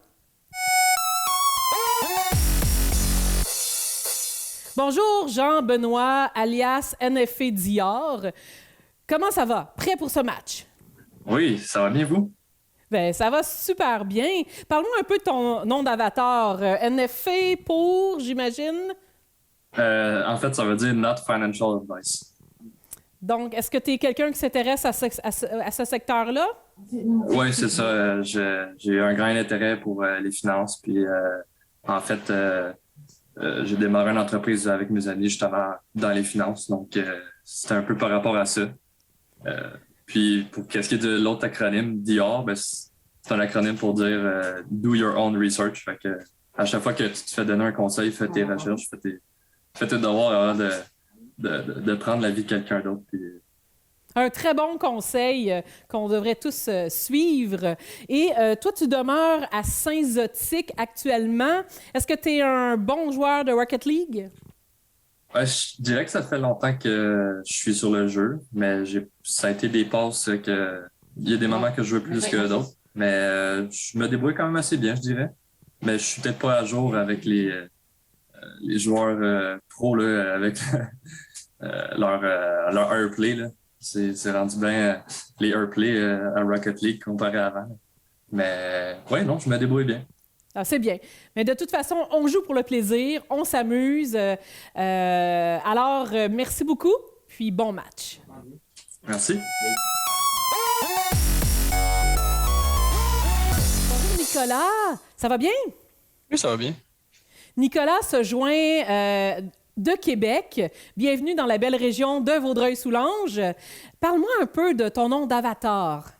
Bonjour, Jean-Benoît, alias NFA Dior. Comment ça va? Prêt pour ce match? Oui, ça va bien, vous? Ben, ça va super bien. Parle-moi un peu de ton nom d'avatar. NFA pour, j'imagine? En fait, ça veut dire Not Financial Advice. Donc, est-ce que tu es quelqu'un qui s'intéresse à ce secteur-là? Oui, c'est ça. J'ai un grand intérêt pour les finances. Puis, en fait, j'ai démarré une entreprise avec mes amis, justement, dans les finances. Donc, c'était un peu par rapport à ça. Puis, pour qu'est-ce qui est de l'autre acronyme, DIOR, ben, c'est un acronyme pour dire Do Your Own Research. Fait que, à chaque fois que tu te fais donner un conseil, fais tes recherches, fais tes devoirs avant de prendre la vie de quelqu'un d'autre. Puis, Un très bon conseil qu'on devrait tous suivre. Et toi, tu demeures à Saint-Zotique actuellement. Est-ce que tu es un bon joueur de Rocket League? Ouais, je dirais que ça fait longtemps que je suis sur le jeu, mais ça a été des passes que il y a des moments que je joue plus que d'autres. Mais je me débrouille quand même assez bien, je dirais. Mais je suis peut-être pas à jour avec les joueurs pros là, avec leur airplay. Là. C'est rendu bien les airplay à Rocket League comparé à avant. Mais ouais, non, je me débrouille bien. Ah, c'est bien. Mais de toute façon, on joue pour le plaisir, on s'amuse. Alors, merci beaucoup, puis bon match. Merci. Bonjour Nicolas, ça va bien? Oui, ça va bien. Nicolas se joint de Québec. Bienvenue dans la belle région de Vaudreuil-Soulanges. Parle-moi un peu de ton nom d'avatar.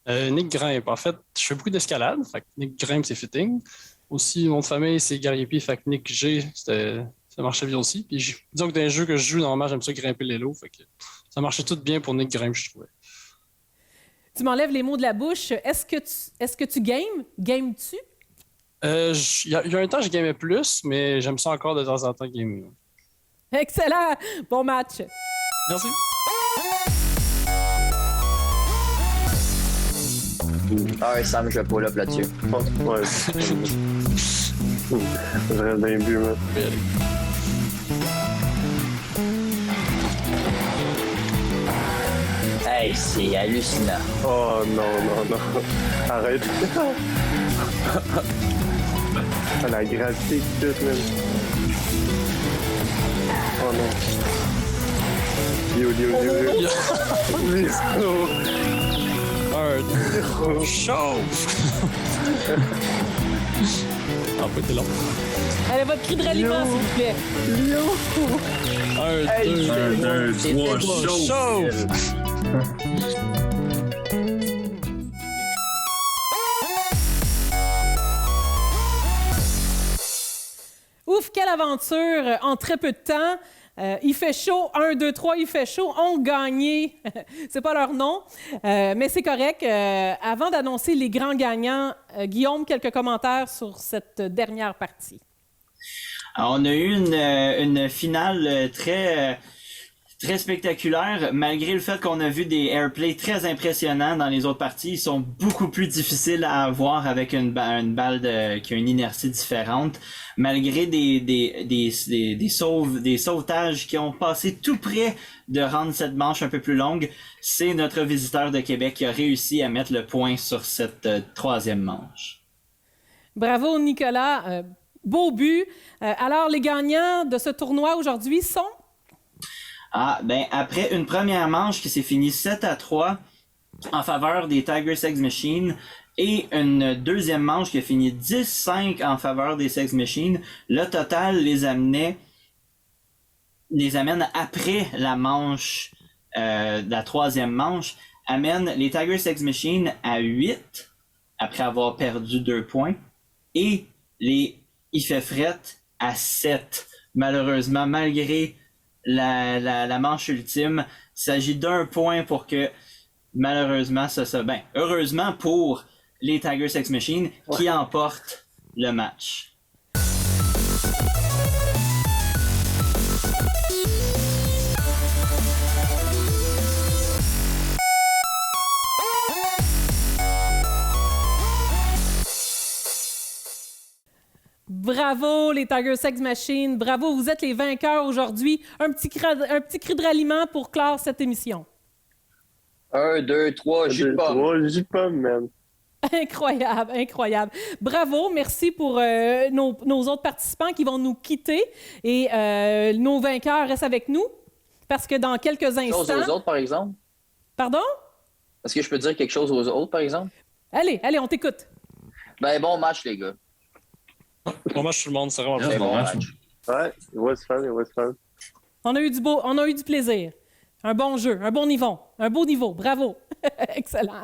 Nick Grimpe. En fait, je fais beaucoup d'escalade. Fait que Nick Grimpe, c'est fitting. Aussi, mon nom de famille, c'est Gariepi. Fait que Nick G, ça marchait bien aussi. Puis disons que dans les jeux que je joue, normalement, j'aime ça grimper les lots. Fait que ça marchait tout bien pour Nick Grimpe, je trouvais. Tu m'enlèves les mots de la bouche. Est-ce que tu games? Games-tu? Il y a un temps, je gamais plus, mais j'aime ça encore de temps en temps gamer. Excellent! Bon match! Merci. Ah, Sam, je vais pull up là-dessus. Ouais. J'aurais bien bu, man. Hey, c'est hallucinant. Oh non. Arrête. La gravité qui tout, man. Oh non. Yo. Chauffe! Ah, pas été long. Allez, votre cri de ralliement, s'il vous plaît. Un, deux, trois, chauffe! Ouf, quelle aventure en très peu de temps. Il fait chaud, 1, 2, 3, il fait chaud, ont gagné. C'est pas leur nom, mais c'est correct. Avant d'annoncer les grands gagnants, Guillaume, quelques commentaires sur cette dernière partie. Alors, on a eu une finale très spectaculaire, malgré le fait qu'on a vu des airplays très impressionnants dans les autres parties. Ils sont beaucoup plus difficiles à avoir avec une balle qui a une inertie différente, malgré des sauvetages qui ont passé tout près de rendre cette manche un peu plus longue. C'est notre visiteur de Québec qui a réussi à mettre le point sur cette troisième manche. Bravo, Nicolas. Beau but. Alors, les gagnants de ce tournoi aujourd'hui sont... Après une première manche qui s'est finie 7-3 en faveur des Tiger Sex Machine et une deuxième manche qui a fini 10-5 en faveur des Sex Machine, le total les amène après la manche, la troisième manche, amène les Tiger Sex Machine à 8 après avoir perdu 2 points et les Il fait fret à 7. Malheureusement, malgré la manche ultime, il s'agit d'un point pour que, malheureusement, heureusement pour les Tiger Sex Machine qui emportent le match. Bravo, les Tiger Sex Machine. Bravo, vous êtes les vainqueurs aujourd'hui. Un petit cri de ralliement pour clore cette émission. 1, 2, 3, jus de pomme. Jus de pomme, man. Incroyable, incroyable. Bravo, merci pour nos autres participants qui vont nous quitter. Et nos vainqueurs restent avec nous parce que dans quelques instants... Quelque chose aux autres, par exemple? Pardon? Est-ce que je peux dire quelque chose aux autres, par exemple? Allez, on t'écoute. Bon match, les gars. Bon match tout le monde, c'est vraiment bon match. Ouais, it was fun. On a eu du plaisir. Un bon jeu, un beau niveau. Bravo. Excellent.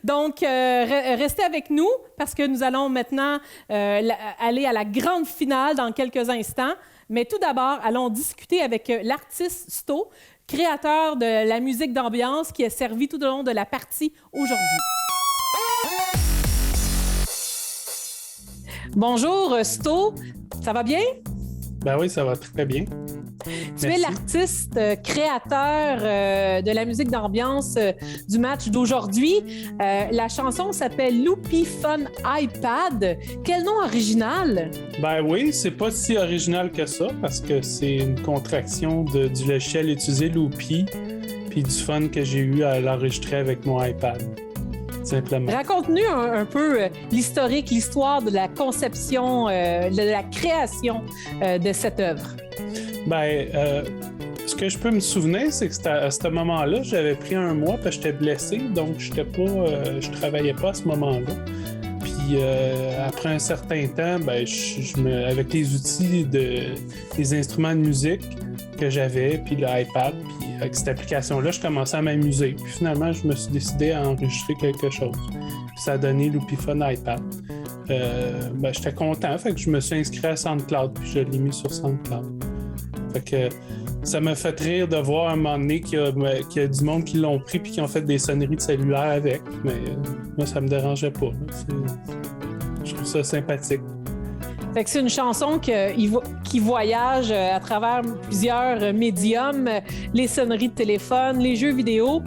Donc, restez avec nous parce que nous allons maintenant aller à la grande finale dans quelques instants. Mais tout d'abord, allons discuter avec l'artiste Sto créateur de la musique d'ambiance qui est servie tout au long de la partie aujourd'hui. Bonjour, Sto. Ça va bien? Ben oui, ça va très bien. Tu es l'artiste créateur de la musique d'ambiance du match d'aujourd'hui. La chanson s'appelle Loopy Fun iPad. Quel nom original? Ben oui, c'est pas si original que ça parce que c'est une contraction du logiciel utilisé Loopy puis du fun que j'ai eu à l'enregistrer avec mon iPad. Simplement. Raconte-nous un peu l'historique, l'histoire de la conception, de la création de cette œuvre. Ce que je peux me souvenir, c'est que à ce moment-là, j'avais pris un mois parce que j'étais blessé, donc je travaillais pas à ce moment-là. Puis après un certain temps, avec les outils des instruments de musique que j'avais, puis l'iPad, puis avec cette application-là, je commençais à m'amuser. Puis finalement, je me suis décidé à enregistrer quelque chose. Puis ça a donné Loopy Fun iPad. J'étais content, fait que je me suis inscrit à SoundCloud, puis je l'ai mis sur SoundCloud. Fait que ça m'a fait rire de voir à un moment donné qu'il y a du monde qui l'ont pris puis qui ont fait des sonneries de cellulaire avec. Mais moi, ça me dérangeait pas. Je trouve ça sympathique. Fait que c'est une chanson qui voyage à travers plusieurs médiums, les sonneries de téléphone, les jeux vidéo.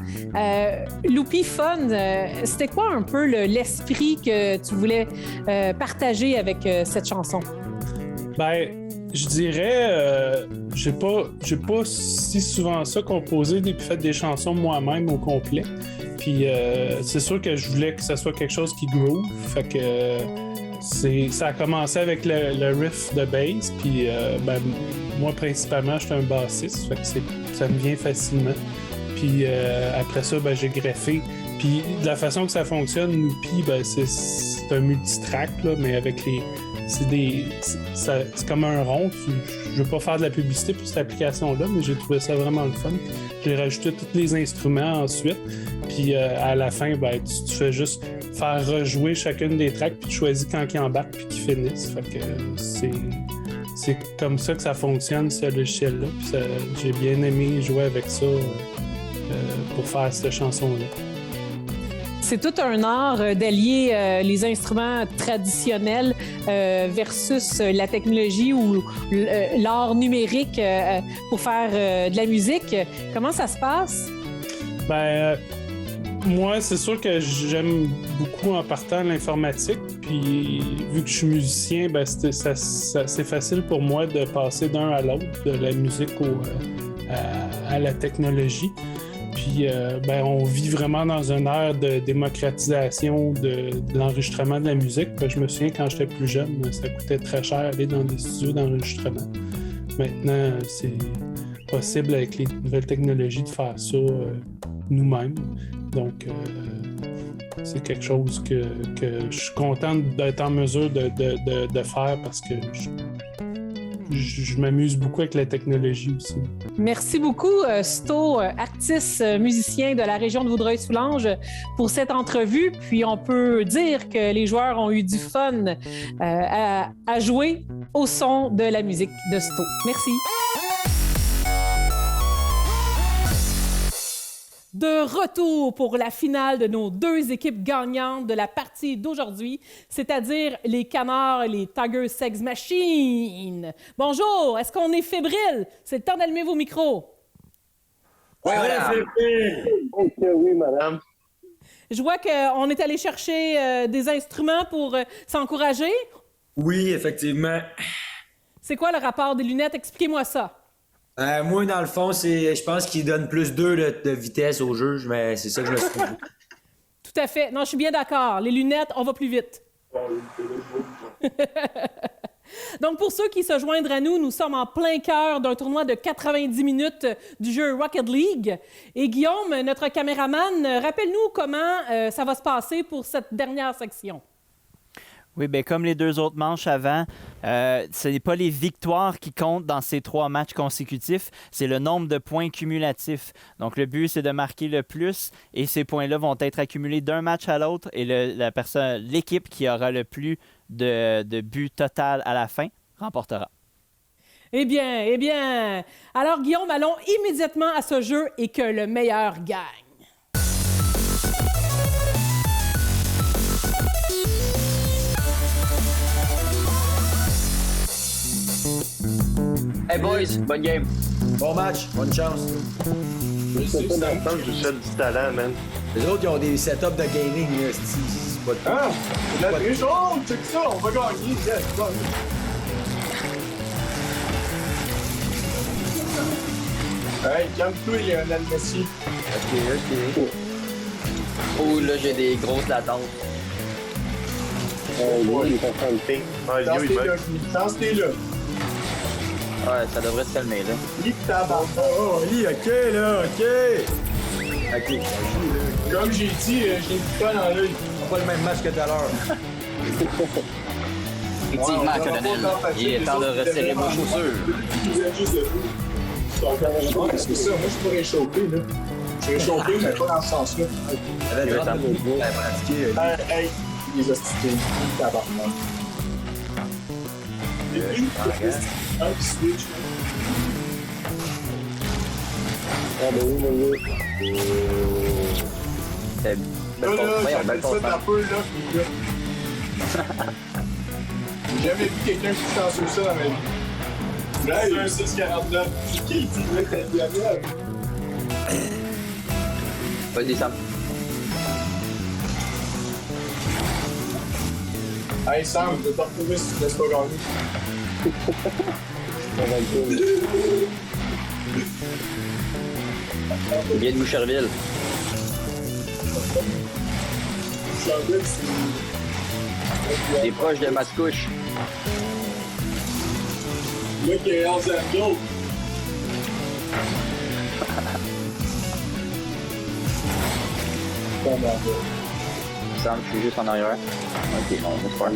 Loopy Fun, c'était quoi un peu l'esprit que tu voulais partager avec cette chanson? Je dirais, j'ai pas si souvent ça composé et fait des chansons moi-même au complet. Puis c'est sûr que je voulais que ça soit quelque chose qui groove. Fait que ça a commencé avec le riff de bass. Puis moi principalement, j'étais un bassiste. Fait que ça me vient facilement. Puis après ça, j'ai greffé. Puis de la façon que ça fonctionne, Loopy, c'est un multitrack, là, mais avec les... C'est comme un rond. Je veux pas faire de la publicité pour cette application-là, mais j'ai trouvé ça vraiment le fun. J'ai rajouté tous les instruments ensuite. Puis à la fin, tu fais juste faire rejouer chacune des tracks, puis tu choisis quand ils embarquent puis qu'ils finissent. Fait que c'est comme ça que ça fonctionne, ce logiciel-là. Puis j'ai bien aimé jouer avec ça pour faire cette chanson-là. C'est tout un art d'allier les instruments traditionnels versus la technologie ou l'art numérique pour faire de la musique. Comment ça se passe? Moi, c'est sûr que j'aime beaucoup en partant l'informatique. Puis vu que je suis musicien, c'est facile pour moi de passer d'un à l'autre, de la musique à la technologie. Puis, on vit vraiment dans une ère de démocratisation de l'enregistrement de la musique. Je me souviens, quand j'étais plus jeune, ça coûtait très cher aller dans des studios d'enregistrement. Maintenant, c'est possible avec les nouvelles technologies de faire ça nous-mêmes. Donc, c'est quelque chose que je suis content d'être en mesure de faire parce que je m'amuse beaucoup avec la technologie aussi. Merci beaucoup, Sto, artiste musicien de la région de Vaudreuil-Soulanges, pour cette entrevue. Puis on peut dire que les joueurs ont eu du fun à jouer au son de la musique de Sto. Merci. De retour pour la finale de nos deux équipes gagnantes de la partie d'aujourd'hui, c'est-à-dire les Canards et les Tiger Sex Machine. Bonjour, est-ce qu'on est fébrile? C'est le temps d'allumer vos micros. Oui, madame. Oui, madame. Je vois qu'on est allé chercher des instruments pour s'encourager. Oui, effectivement. C'est quoi le rapport des lunettes? Expliquez-moi ça. Moi, dans le fond, je pense qu'il donne plus 2 de vitesse au jeu, mais c'est ça que je me suis dit. Tout à fait. Non, je suis bien d'accord. Les lunettes, on va plus vite. Donc, pour ceux qui se joindraient à nous, nous sommes en plein cœur d'un tournoi de 90 minutes du jeu Rocket League. Et Guillaume, notre caméraman, rappelle-nous comment ça va se passer pour cette dernière section. Oui, bien, comme les deux autres manches avant, ce n'est pas les victoires qui comptent dans ces 3 matchs consécutifs, c'est le nombre de points cumulatifs. Donc, le but, c'est de marquer le plus et ces points-là vont être accumulés d'un match à l'autre et l'équipe qui aura le plus de buts total à la fin remportera. Eh bien, eh bien. Alors, Guillaume, allons immédiatement à ce jeu et que le meilleur gagne. Hey boys, bonne game. Bon match, bonne chance. Je sais pas dans le temps que je cherche du talent, man. Les autres, ils ont des setups de gaming, là, c'est pas de... Ah! La triche! Oh! Check ça! On va gagner! Yes, bon. Hey, calme-toi, Lionel Messi. Ok. Oh, là, j'ai des grosses latences. Lui, il est en train de ping. Ah, Lio, il bug. Pense-t'es là. Ouais, ça devrait se calmer, là. Lis tabac. Oh, Oli, ok, là, ok. Ok, Comme j'ai dit, j'ai du fun dans l'œil. pas le même match que tout à l'heure. Effectivement, colonel. Il est temps de resserrer vos chaussures. Vous êtes juste debout. Donc, c'est ça. Moi, je suis pas réchauffé, là. Je suis réchauffé, mais pas dans ce sens-là. Elle a 30 minutes pour pratiquer. Hey, les hostilités. Tabac. Un qui switch. Ah, ben oui, mon gars. C'est Là, j'appelle ça de la peau, là. J'ai jamais vu quelqu'un qui chanceux ça dans ma vie. Là, il y a un 649. C'est qui qui dit que t'es bien? Vas-y, Sam. Hey, Sam, je vais te retrouver si tu ne laisses pas gagner. Il vient de Boucherville. Boucherville, T'es proche de Mascouche. c'est... Là, qui est en Zango. Sam, je suis juste en arrière. Ok, non, on va se faire.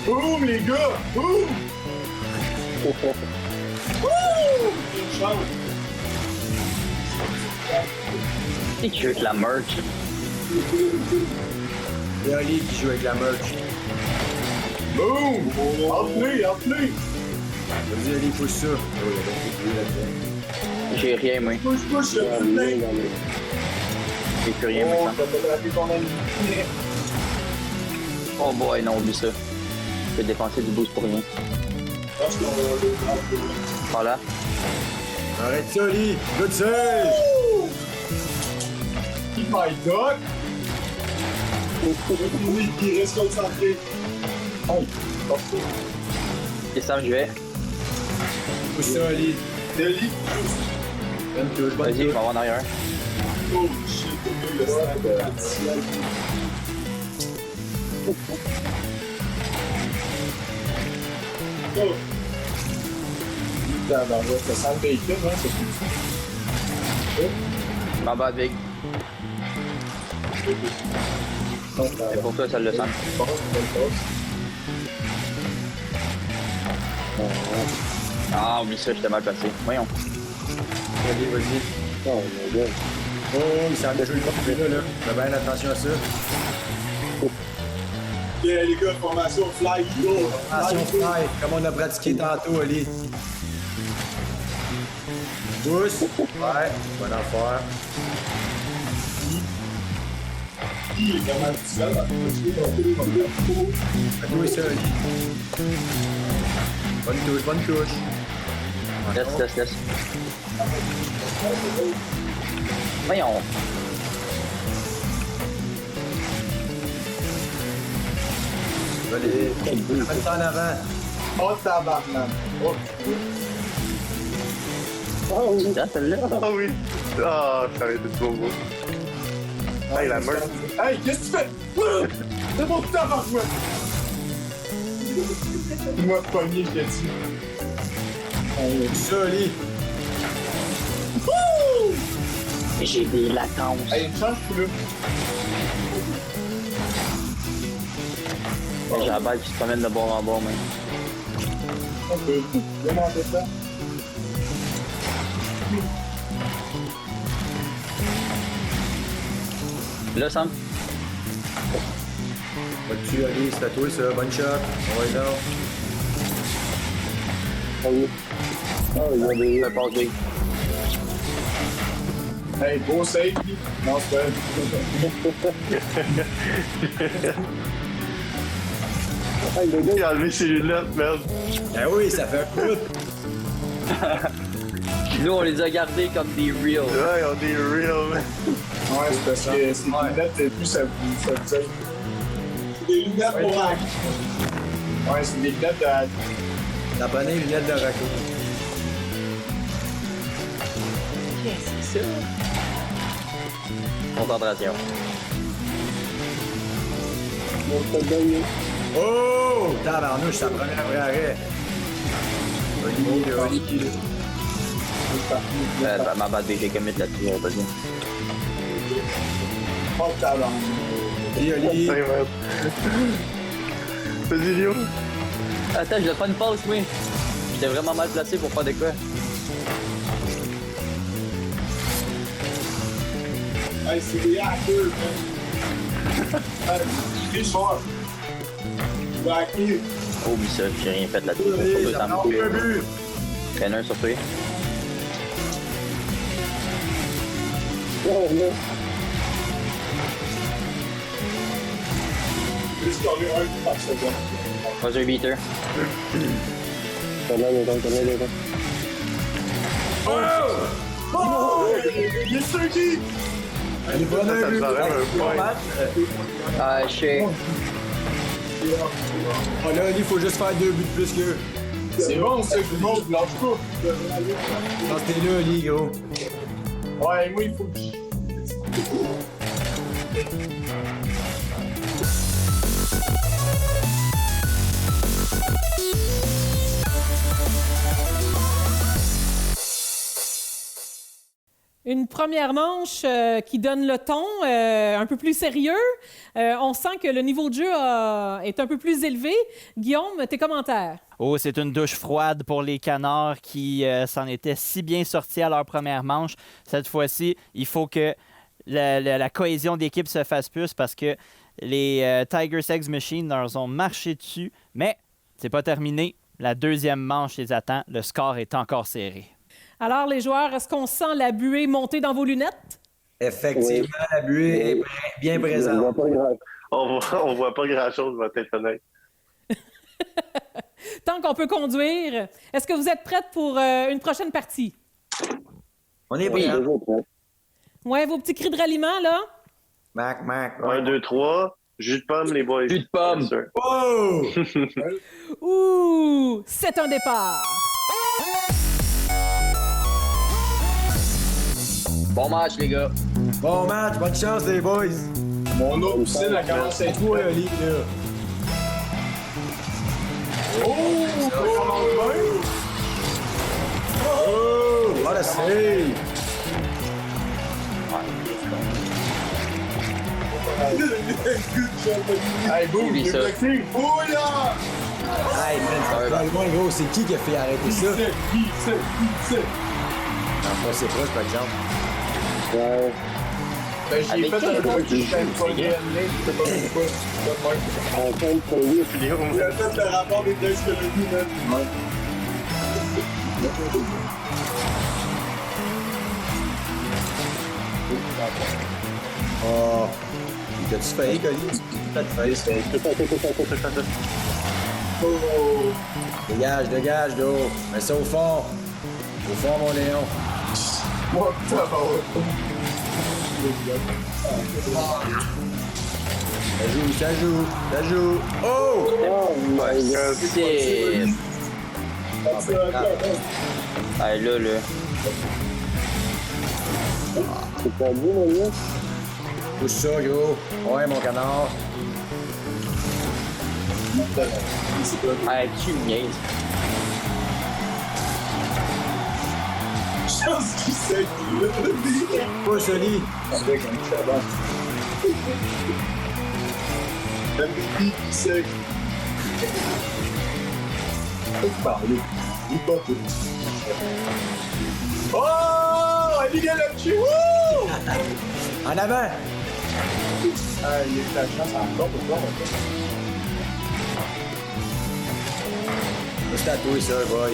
Boum, les gars! Boum! Une chance. Qui joue avec la merch? Il y a Oli qui joue avec la merch. Boum! Entre-lui, entre-lui! Vas-y, Oli, pousse ça. Oh, il y a donc des bruits là-dedans. J'ai rien, moi. Pousse, pousse, je suis plein! J'ai plus rien, Oh, moi. t'as pas attrapé ton ami. Oh boy, non, oublie ça. Je peux dépenser du boost pour rien. Parce qu'on va le prendre. Voilà. Arrête ça, Oli. Good save! Oh my god! Oui, il reste concentré. Oh, parfait. Et Sam, je vais. Pousse ça, Oli. Deli. Bonne touche, bonne Vas-y, je touche. m'en vais en arrière. Oh shit, le snack de ciel. Oh! Tabarouette, ça sent le bacon, hein, c'est tout. Je m'en bats avec. C'est pour toi, celle de Sam. Ah, oublie ça, j'étais mal placé. Voyons. Vas-y, vas-y. Oh, mon gars. Oh, il s'en a joué le compte, là, là. Fais bien attention à ça. Yeah, les gars, formation fly, go! Attention, fly, comme on a pratiqué tantôt, Oli. Pousse. Ouais, bonne affaire. Il est vraiment difficile, là. Fais-toi ça, Oli. Bonne touche. Laisse, laisse. Voyons. Allez, mets ça en avant. Oh, tabarnak! Oh, Oh oui. C'est ça, celle-là? Ah oui. Ah, ça va être trop beau. Hey, la meurtre. hey, qu'est-ce que tu fais? C'est mon tabarnak! Moi, pogné, je l'ai dit. Ça, Oli. J'ai des latences. Hey, une chance, je suis là. J'ai la balle qui se promène de bord en bord, mais. On peut demander ça. Là, Sam? Va-tu, Oli, c'est à toi, ça. Bonne shot. On va y aller. il y a des... Un passe big. Hey, beau save. Non, c'est pas. Hey, le gars, il a enlevé ses lunettes, merde. Ben oui, ça fait un peu. Nous, on les a gardés comme des real. Ouais, on est real, man. Ouais, c'est parce que ces lunettes, plus ça vous aide. C'est des lunettes pour hack. Ouais, c'est des lunettes de hack. La bonne lunette de Rocco. C'est ça. Concentration. Oh! Tabarnouche, sa première vraie arrêt. Olivier. Ma bad big, j'ai commit là-dessus, vas-y. Oh, talent. Olivier. Vas-y, Léo. Attends, je l'ai pas une pause, oui. J'étais vraiment mal placé pour faire de quoi. Hey, c'est des hackers, man. Très fort. Je vais hacker. Oh, oui, ça, j'ai rien fait là-dessus. Faut deux temps couper. Traîneur sur toi. Juste qu'on est un par seconde. Vas-y, beater. Oh! Il est surgi! Il est pas Ça un but. nous enlève un point. Ah, je sais. Oh là, il faut juste faire 2 buts de plus qu'eux. C'est bon, ça, je lâche pas. Non, c'était là, Oli, gros. Ouais, moi, il faut que Une première manche qui donne le ton, un peu plus sérieux. On sent que le niveau de jeu est un peu plus élevé. Guillaume, tes commentaires? Oh, c'est une douche froide pour les Canards qui s'en étaient si bien sortis à leur première manche. Cette fois-ci, il faut que la cohésion d'équipe se fasse plus parce que les Tiger Sex Machine leur ont marché dessus. Mais c'est pas terminé. La deuxième manche les attend. Le score est encore serré. Alors, les joueurs, est-ce qu'on sent la buée monter dans vos lunettes? Effectivement, la buée est bien présente. On voit pas grand-chose, je vais être honnête. Tant qu'on peut conduire, est-ce que vous êtes prêtes pour une prochaine partie? On est prêts. Ouais, vos petits cris de ralliement, là? Mac. 1, 2, 3. Jus de pomme, les boys. Jus de pomme. Yes, sir. Oh! Ouh! C'est un départ! Bon match, les gars. Bon match, bonne chance, les boys. Mon autre piscine a commencé à être Toi, Oli, là. Oh! Ça commence bien! Oh! What a save! Hey, boum! Oui, ça. Bouillard! Hey, man, dans le moins gros, c'est qui a fait arrêter ça? Qui c'est? Non, pas c'est proche, par exemple. Ouais. Ben, j'ai Avec fait quel un gars peu qui de joue, pas c'est gagné, c'est pas pourquoi. On compte pour lui, Léo. Il a fait le rapport des textes que le coup, man. Oh! T'as-tu failli, Oli? T'as failli, Oh! Dégage, d'eau. Mets ça au fond. Au fond, mon Léon. Moi, putain, bah ouais. Ça joue. Oh! Oh my god. C'est... Ah, là. C'est pas beau, mon gars. Pousse ça, gros. Ouais, mon canard. Ah, tu me niaises. Chance qui sait qui Pousse, Oli. avec un chabat. MVP qui sait. Faut parler. Il pas tout. Oh! Il est là-dessus! Wouh! En avant! Ah, il est la chance encore pour voir. C'est à toi, ça, boy.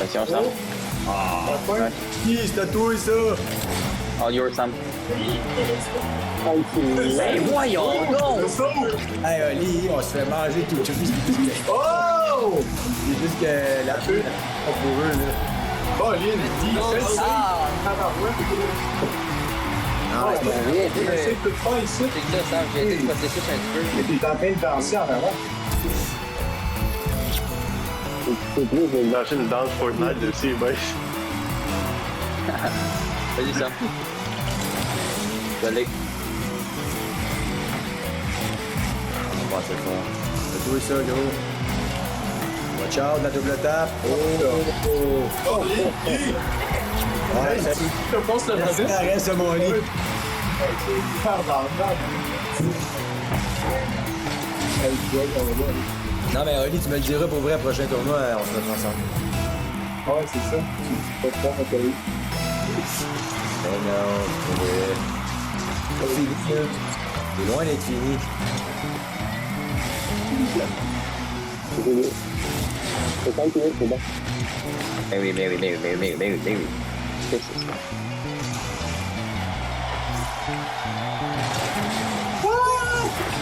Attention, Sam. Ouais. C'est à toi, ça! All yours, Sam. Ben voyons donc! Hey, Oli, on se fait manger tout de suite. Oh! C'est juste que la queue, pas pour eux, là. Oh, Lynn, Ah! Ah, Ben oui, c'est de faire ici. c'est que là, Sam, j'ai été de côté ça un petit peu. Mais t'es en train de danser en avant. C'est plus une machine de danse Fortnite de ces bêches. Salut, Sam. Salut. on va c'est fort. C'est toi, ça, gros. Watch out, la double tape. Oh, Lynn! Ouais, ça Je pense que le ça reste mon lit. Non, mais Oli, tu me le diras pour vrai, prochain tournoi, on se mettra ensemble. Ouais, c'est ça. Tu peux pas faire un Mais non, c'est vrai. Pas fini, là. C'est loin d'être fini. C'est 5 minutes, c'est bon. Ben oui. Qu'est-ce que c'est ça?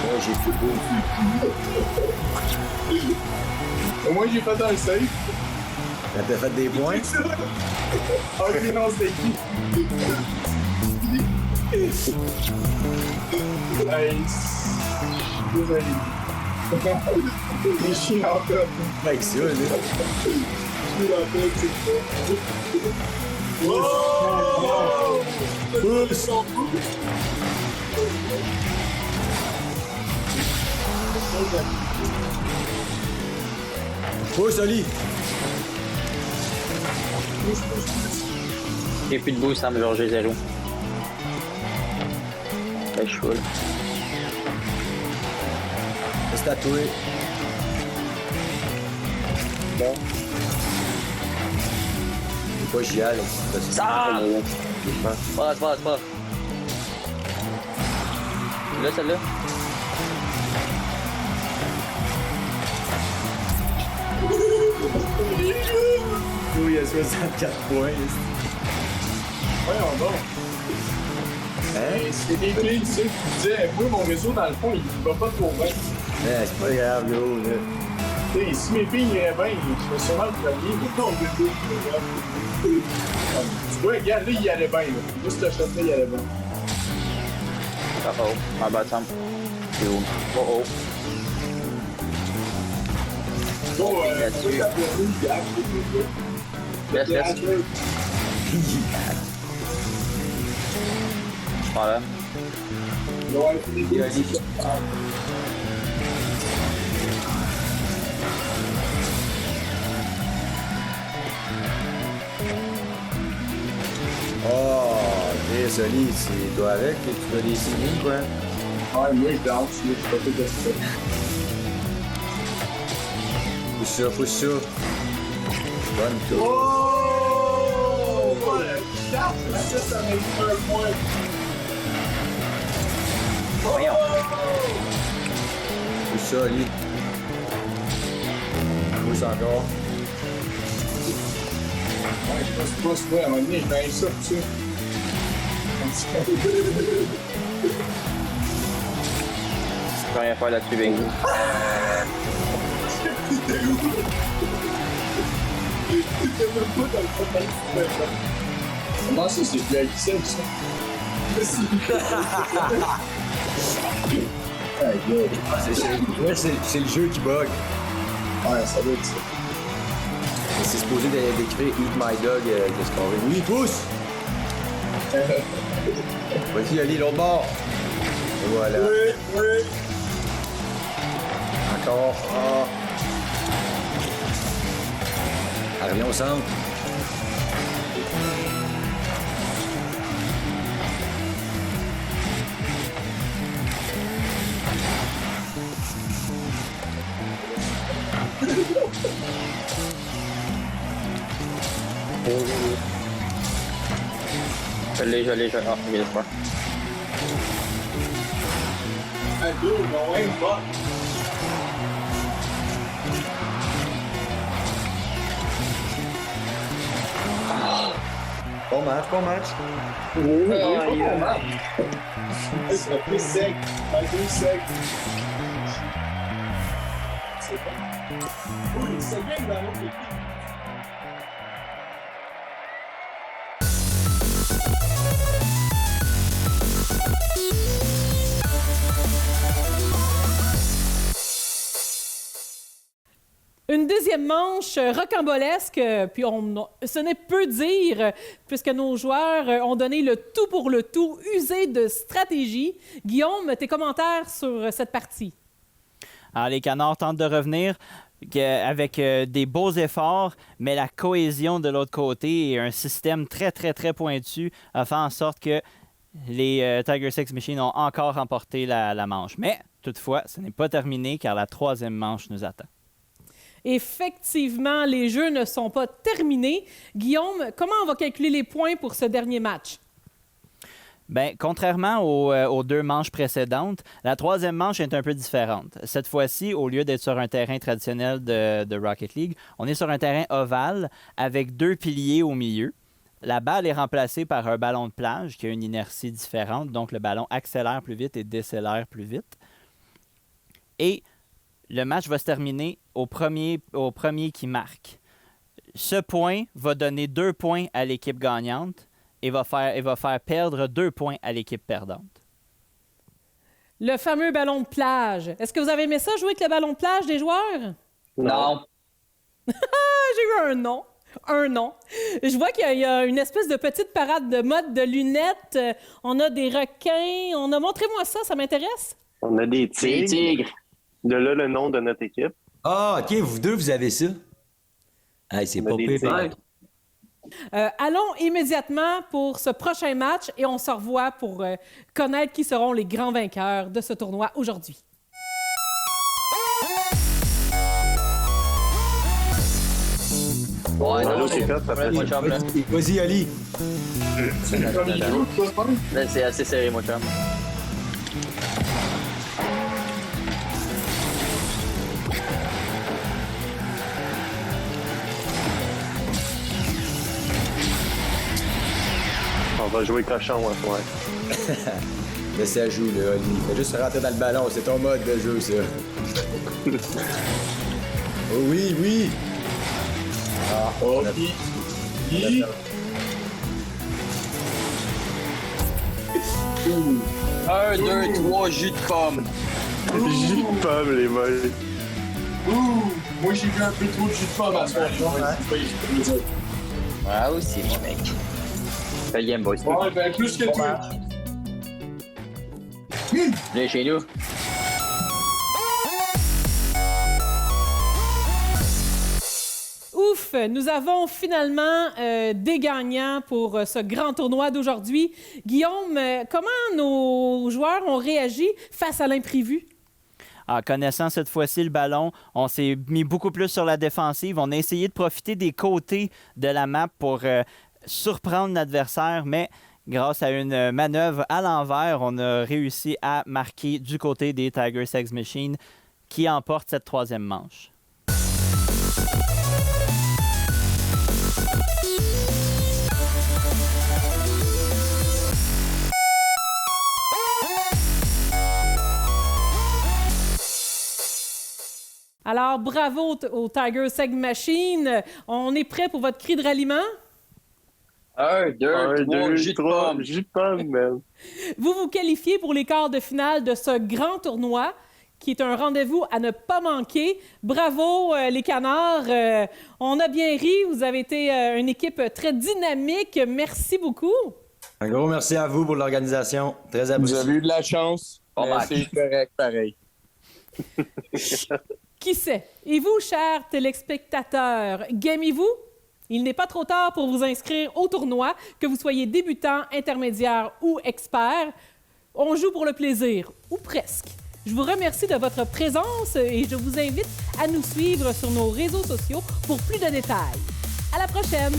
Ouais, j'ai tout beau. Au moins, j'ai fait un save. T'as fait des points? Ok, non, c'était qui? Nice. Désolé. Je suis en top. Avec ça, là. Je suis en top, c'est ça. Oh! Pousse! Pousse, Oli! J'ai plus de boost, Sam, genre j'ai 0. Ben, je suis full. C'est à toi. Bon. C'est pas gial, Ça! Passe. Là, celle-là. Oui, il y a 64 points. Voyons donc. Hein? C'est des clés de ceux qui disaient, moi, mon réseau, dans le fond, il va pas trop bien. C'est pas grave, gros, là. Tu sais, si mes filles iraient bien, je vais sûrement le premier, mais non, le réseau, c'est grave. Tu vois, regarde, là, il allait bien, là. Juste le shot-là, il allait bien. Uh-oh. My bad, Sam. C'est où? Oh. Bon, là-dessus. Laisse. Voilà. Oh, désolé, c'est toi avec et tu dois les signer, quoi. Ouais, moi, je danse, je suis pas tout de ça. Pousse ça. Bonne tour. Oh! Voilà, ça m'a fait un point. Voyons. Pousse ça, Ali. Pousse encore. Ouais, je passe pas, à un moment donné, je gagne ça, tout ça. Je peux rien faire là-dessus, Bingo. Comment ça, c'est plus accessible, ça? C'est le jeu qui bug. Ouais, ça doit être ça. C'est supposé d'écrire Eat My Dog de ce qu'on veut. Oui, pousse! Vas-y, Ali, l'autre bord. Et voilà. Oui. Encore. Reviens au centre. Je l'ai. Ah, il est pas. Go, going, fuck. Bon match. C'est un peu sec. C'est bon. Oh, il s'est bien dans l'autre équipe. Une deuxième manche rocambolesque, puis ce n'est peu dire, puisque nos joueurs ont donné le tout pour le tout, usé de stratégie. Guillaume, tes commentaires sur cette partie? Alors, les Canards tentent de revenir avec des beaux efforts, mais la cohésion de l'autre côté et un système très, très, très pointu a fait en sorte que les Tiger Sex Machine ont encore remporté la manche. Mais, toutefois, ce n'est pas terminé car la troisième manche nous attend. Effectivement, les jeux ne sont pas terminés. Guillaume, comment on va calculer les points pour ce dernier match? Bien, contrairement aux deux manches précédentes, la troisième manche est un peu différente. Cette fois-ci, au lieu d'être sur un terrain traditionnel de Rocket League, on est sur un terrain ovale avec 2 piliers au milieu. La balle est remplacée par un ballon de plage qui a une inertie différente, donc le ballon accélère plus vite et décélère plus vite. Et le match va se terminer au premier qui marque. Ce point va donner 2 points à l'équipe gagnante et va faire perdre 2 points à l'équipe perdante. Le fameux ballon de plage. Est-ce que vous avez aimé ça, jouer avec le ballon de plage des joueurs? Non. J'ai eu un non. Je vois qu'il y a une espèce de petite parade de mode de lunettes. On a des requins. Montrez-moi ça, ça m'intéresse. On a des tigres. De là, le nom de notre équipe. Ah, OK, vous deux, vous avez ça. Hey, c'est pas pire. Allons immédiatement pour ce prochain match et on se revoit pour connaître qui seront les grands vainqueurs de ce tournoi aujourd'hui. Ouais, non, Vas-y, Ali. C'est assez serré, mon chum. On va jouer cochon à soir. Mais ça joue, là, Ali. Fais juste rentrer dans le ballon, c'est ton mode de jeu, ça. Oh oui. Ah, Oh, qui? 1, 2, 3, jus de pomme. Jus de pomme, les boys. Moi, j'ai vu un peu trop de jus de pomme à soir. Ouais, aussi, mon mec. Fais le game, boys. Ouais, ben plus que toi. Viens chez nous. Ouf, nous avons finalement des gagnants pour ce grand tournoi d'aujourd'hui. Guillaume, comment nos joueurs ont réagi face à l'imprévu? En connaissant cette fois-ci le ballon, on s'est mis beaucoup plus sur la défensive. On a essayé de profiter des côtés de la map pour surprendre l'adversaire, mais grâce à une manœuvre à l'envers, on a réussi à marquer du côté des Tiger Sex Machine qui emportent cette troisième manche. Alors, bravo au Tiger Sex Machine. On est prêt pour votre cri de ralliement? 1, 2, 3, jus de pomme. Jus de pomme, man. Vous vous qualifiez pour les quarts de finale de ce grand tournoi qui est un rendez-vous à ne pas manquer. Bravo, les Canards. On a bien ri. Vous avez été une équipe très dynamique. Merci beaucoup. Un gros merci à vous pour l'organisation. Très apprécié. Vous avez eu de la chance. C'est correct, pareil. Qui sait? Et vous, chers téléspectateurs, gamez-vous? Il n'est pas trop tard pour vous inscrire au tournoi, que vous soyez débutant, intermédiaire ou expert. On joue pour le plaisir, ou presque. Je vous remercie de votre présence et je vous invite à nous suivre sur nos réseaux sociaux pour plus de détails. À la prochaine!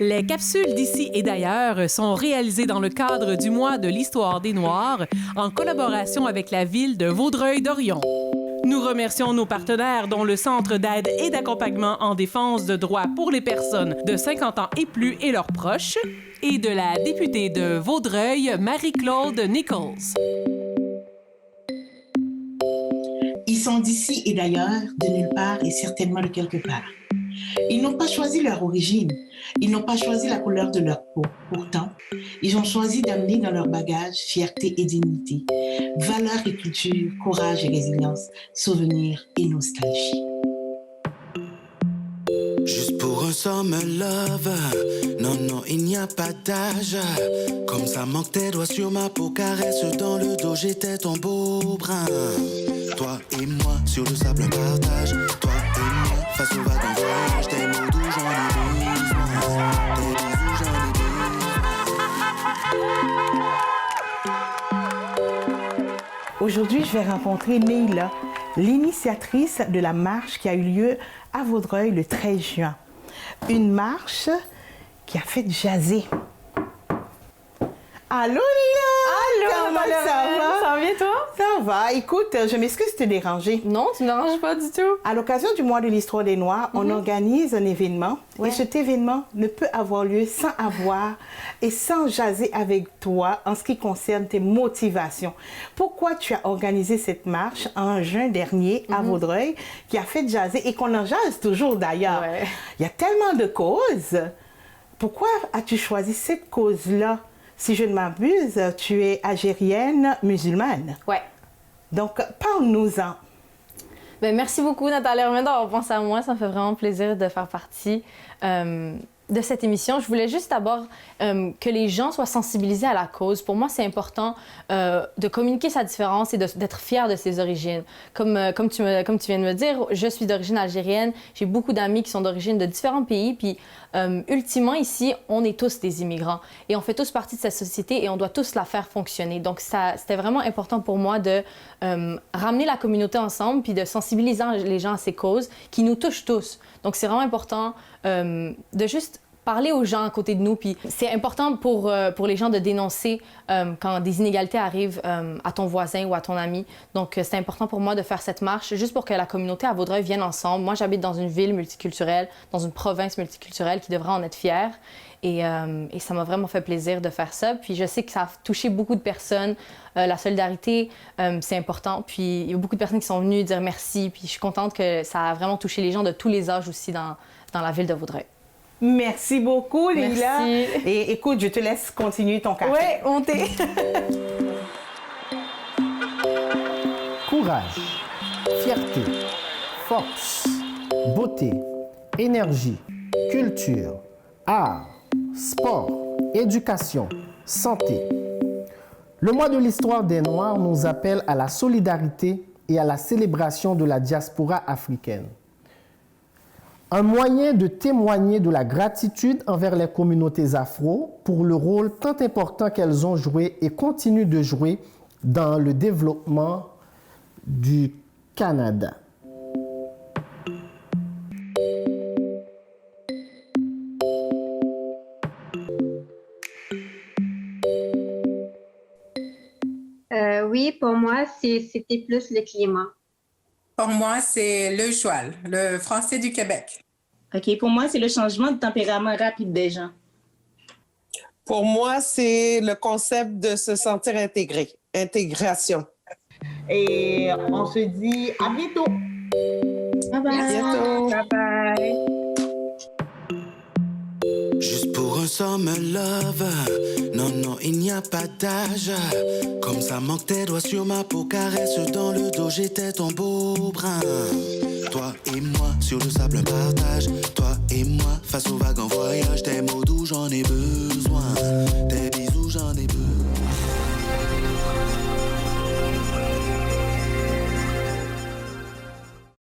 Les capsules d'ici et d'ailleurs sont réalisées dans le cadre du mois de l'Histoire des Noirs en collaboration avec la ville de Vaudreuil-Dorion. Nous remercions nos partenaires dont le Centre d'aide et d'accompagnement en défense de droits pour les personnes de 50 ans et plus et leurs proches et de la députée de Vaudreuil, Marie-Claude Nichols. Ils sont d'ici et d'ailleurs, de nulle part et certainement de quelque part. Ils n'ont pas choisi leur origine, ils n'ont pas choisi la couleur de leur peau. Pourtant, ils ont choisi d'amener dans leur bagage fierté et dignité, valeur et culture, courage et résilience, souvenirs et nostalgie. Juste pour un summer love, non, non, il n'y a pas d'âge. Comme ça manque tes doigts sur ma peau, caresse dans le dos, j'étais ton beau brin. Toi et moi, sur le sable, un partage. Toi et moi, face au wagon voyage, des mots doux, j'en ai besoin. Des bisous, j'en ai besoin. Aujourd'hui, je vais rencontrer Neila, l'initiatrice de la marche qui a eu lieu à Vaudreuil le 13 juin. Une marche qui a fait jaser. Allô, Neila! Allô, comment ça va? Ça va bien, toi? Ça va. Écoute, je m'excuse de te déranger. Non, tu ne me déranges pas du tout. À l'occasion du mois de l'Histoire des Noirs, on organise un événement. Ouais. Et cet événement ne peut avoir lieu sans avoir et sans jaser avec toi en ce qui concerne tes motivations. Pourquoi tu as organisé cette marche en juin dernier à Vaudreuil, qui a fait jaser et qu'on en jase toujours d'ailleurs? Ouais. Il y a tellement de causes. Pourquoi as-tu choisi cette cause-là? Si je ne m'abuse, tu es algérienne musulmane. Ouais. Donc, parle-nous-en. Ben, merci beaucoup, Nathalie Hermé, d'avoir pensé à moi. Ça me fait vraiment plaisir de faire partie de cette émission. Je voulais juste d'abord que les gens soient sensibilisés à la cause. Pour moi, c'est important de communiquer sa différence et d'être fier de ses origines. Comme tu viens de me dire, je suis d'origine algérienne. J'ai beaucoup d'amis qui sont d'origine de différents pays. Puis, ultimement, ici, on est tous des immigrants. Et on fait tous partie de cette société et on doit tous la faire fonctionner. Donc, c'était vraiment important pour moi de ramener la communauté ensemble puis de sensibiliser les gens à ces causes qui nous touchent tous. Donc, c'est vraiment important de juste parler aux gens à côté de nous. Puis c'est important pour les gens de dénoncer quand des inégalités arrivent à ton voisin ou à ton ami. Donc, c'est important pour moi de faire cette marche juste pour que la communauté à Vaudreuil vienne ensemble. Moi, j'habite dans une ville multiculturelle, dans une province multiculturelle qui devrait en être fière. Et ça m'a vraiment fait plaisir de faire ça. Puis je sais que ça a touché beaucoup de personnes. La solidarité, c'est important. Puis il y a beaucoup de personnes qui sont venues dire merci. Puis je suis contente que ça a vraiment touché les gens de tous les âges aussi dans la ville de Vaudreuil. Merci beaucoup, Neila. Merci. Et écoute, je te laisse continuer ton café. Oui, montez. Courage, fierté, force, beauté, énergie, culture, art, sport, éducation, santé. Le mois de l'Histoire des Noirs nous appelle à la solidarité et à la célébration de la diaspora africaine. Un moyen de témoigner de la gratitude envers les communautés afro pour le rôle tant important qu'elles ont joué et continuent de jouer dans le développement du Canada. Oui, pour moi, c'était plus le climat. Pour moi, c'est le joual, le français du Québec. OK, pour moi, c'est le changement de tempérament rapide des gens. Pour moi, c'est le concept de se sentir intégré, intégration. Et on se dit à bientôt. Bye bye. À bientôt. Bye bye. Juste pour un summer love, non, non, il n'y a pas d'âge. Comme ça manque tes doigts sur ma peau, caresse dans le dos, j'étais ton beau brin. Toi et moi, sur le sable, un partage. Toi et moi, face au wagon voyage, tes mots doux, j'en ai besoin. Tes bisous, j'en ai besoin.